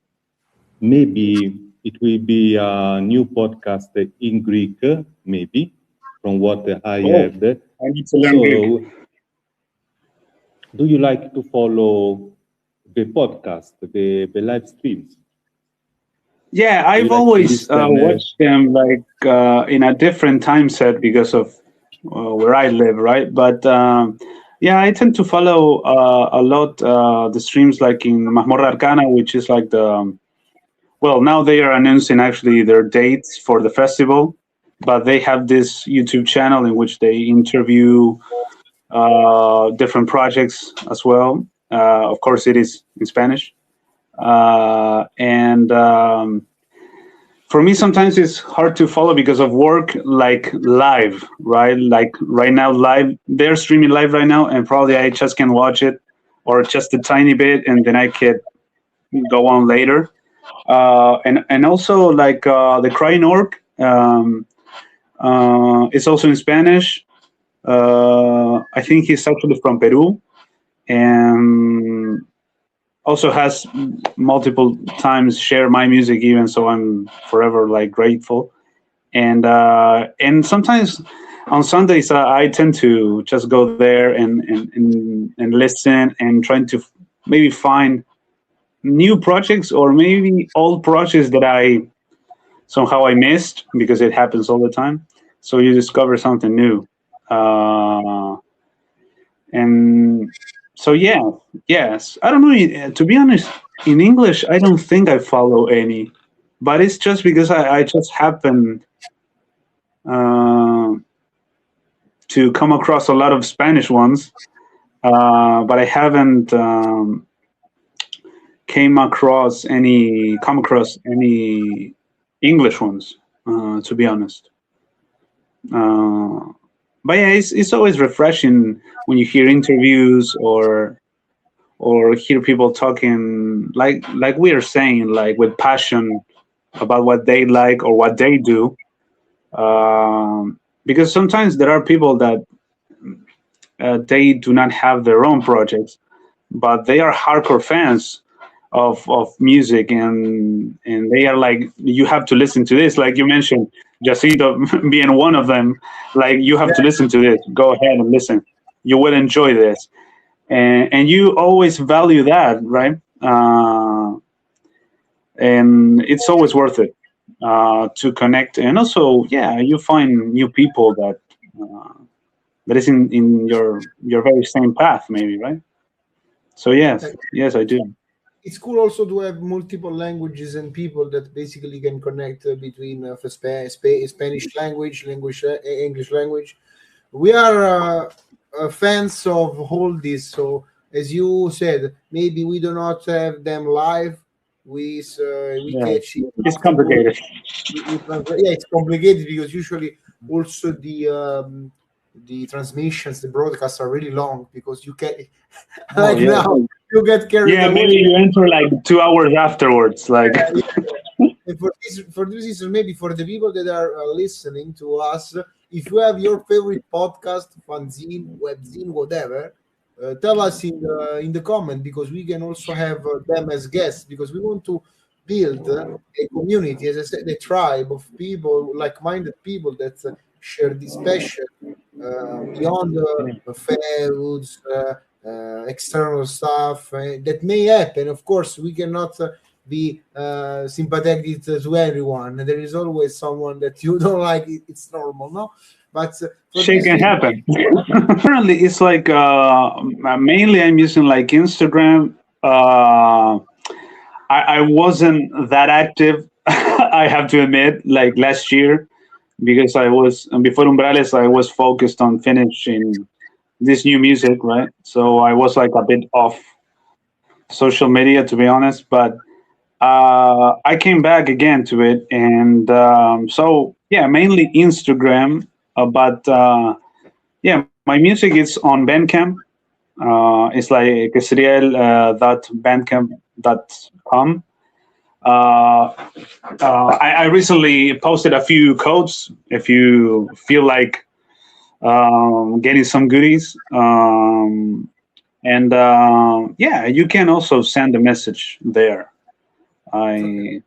maybe it will be a new podcast in Greek, maybe, from what I heard. I need to learn Greek. Do you like to follow the podcast, the live streams? Yeah, I've always watched them like in a different time set because of where I live, right? But I tend to follow a lot the streams like in Mazmorra Arcana, which is like now they are announcing actually their dates for the festival, but they have this YouTube channel in which they interview different projects as well. Of course, it is in Spanish. And for me, sometimes it's hard to follow because of work, like live, right? Like right now, live, they're streaming live right now, and probably I just can watch it or just a tiny bit, and then I can go on later. And also like the Crying Orc is also in Spanish. I think he's actually from Peru, and also has multiple times shared my music even, so I'm forever like grateful. And sometimes on Sundays I tend to just go there and listen and trying to maybe find new projects or maybe old projects that I missed, because it happens all the time. So you discover something new. And so yes, I don't know, to be honest, in English I don't think I follow any, but it's just because I just happened to come across a lot of Spanish ones, but I haven't come across any English ones, to be honest. But yeah, it's always refreshing when you hear interviews or hear people talking like we are saying, like with passion about what they like or what they do. Because sometimes there are people that they do not have their own projects, but they are hardcore fans of music, and they are like, you have to listen to this, like you mentioned, Jacinto being one of them. Like, you have to listen to this, go ahead and listen, you will enjoy this, and you always value that, right? And it's always worth it. to connect, and also, yeah, you find new people that is in your very same path, maybe, right? So yes, I do. It's cool also to have multiple languages and people that basically can connect between Spanish language, English language. We are fans of all this. So as you said, maybe we do not have them live. We catch it. It's complicated. Yeah, it's complicated because usually also the transmissions, the broadcasts are really long because you can now you get carried away. Maybe you enter like 2 hours afterwards, like. And for this reason, maybe for the people that are listening to us, if you have your favorite podcast, fanzine, webzine, whatever, tell us in the comment, because we can also have them as guests, because we want to build a community, as I said, a tribe of people, like-minded people that share this passion beyond feuds, external stuff that may happen. Of course, we cannot be sympathetic to everyone. There is always someone that you don't like. It's normal, no? But Shit can happen. Currently, it's like mainly I'm using like Instagram. I wasn't that active, I have to admit, like last year, because I was before Umbrales. I was focused on finishing this new music, right? So I was like a bit off social media, to be honest. But I came back again to it, and so yeah, mainly Instagram. But yeah, my music is on Bandcamp. It's like Kasriel.bandcamp.com. I recently posted a few codes. If you feel like getting some goodies, and yeah, you can also send a message there. I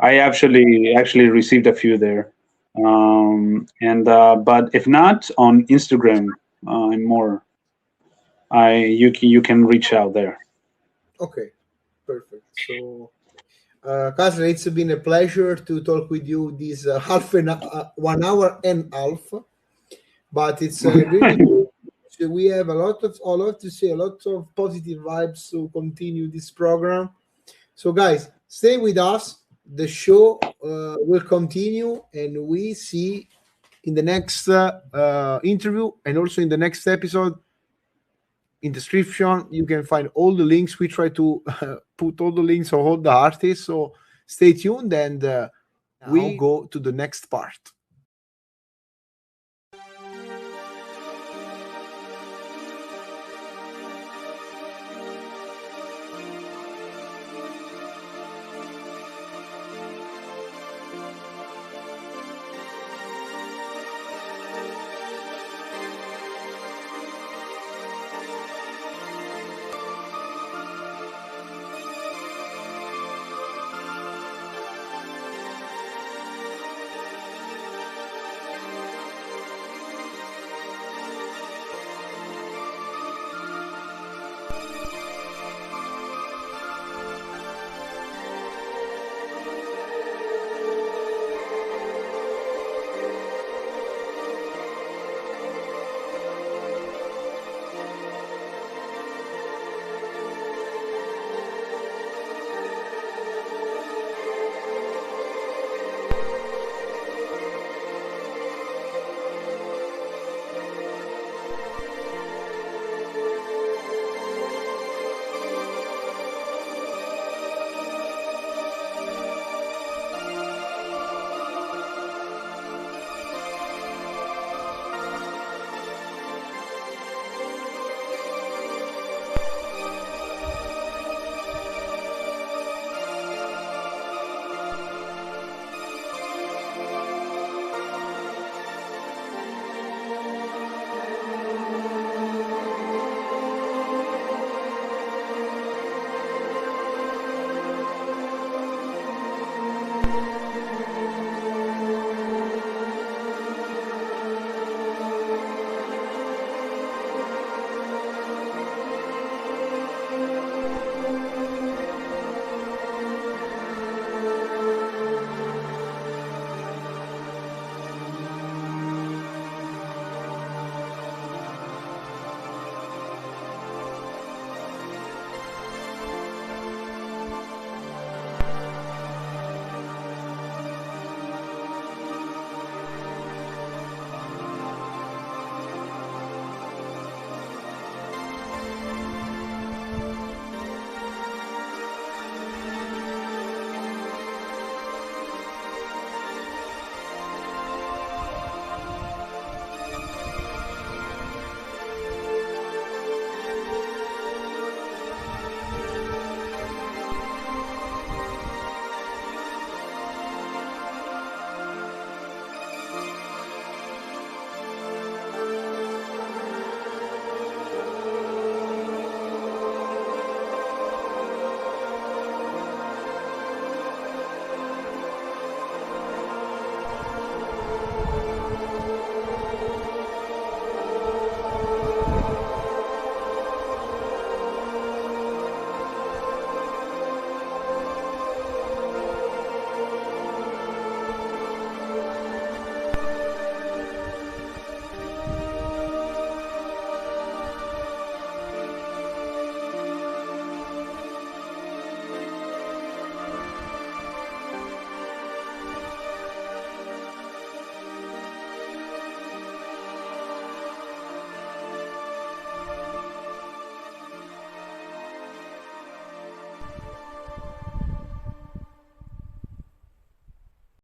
actually received a few there, and but if not on Instagram, I'm more. You can reach out there. Okay, perfect. So, Kasriel, it's been a pleasure to talk with you this 1 hour and a half. But it's really so we have a lot to say, a lot of positive vibes to continue this program. So, guys, stay with us. The show will continue, and we see in the next interview, and also in the next episode. In description, you can find all the links. We try to put all the links of all the artists. So stay tuned, and we go to the next part.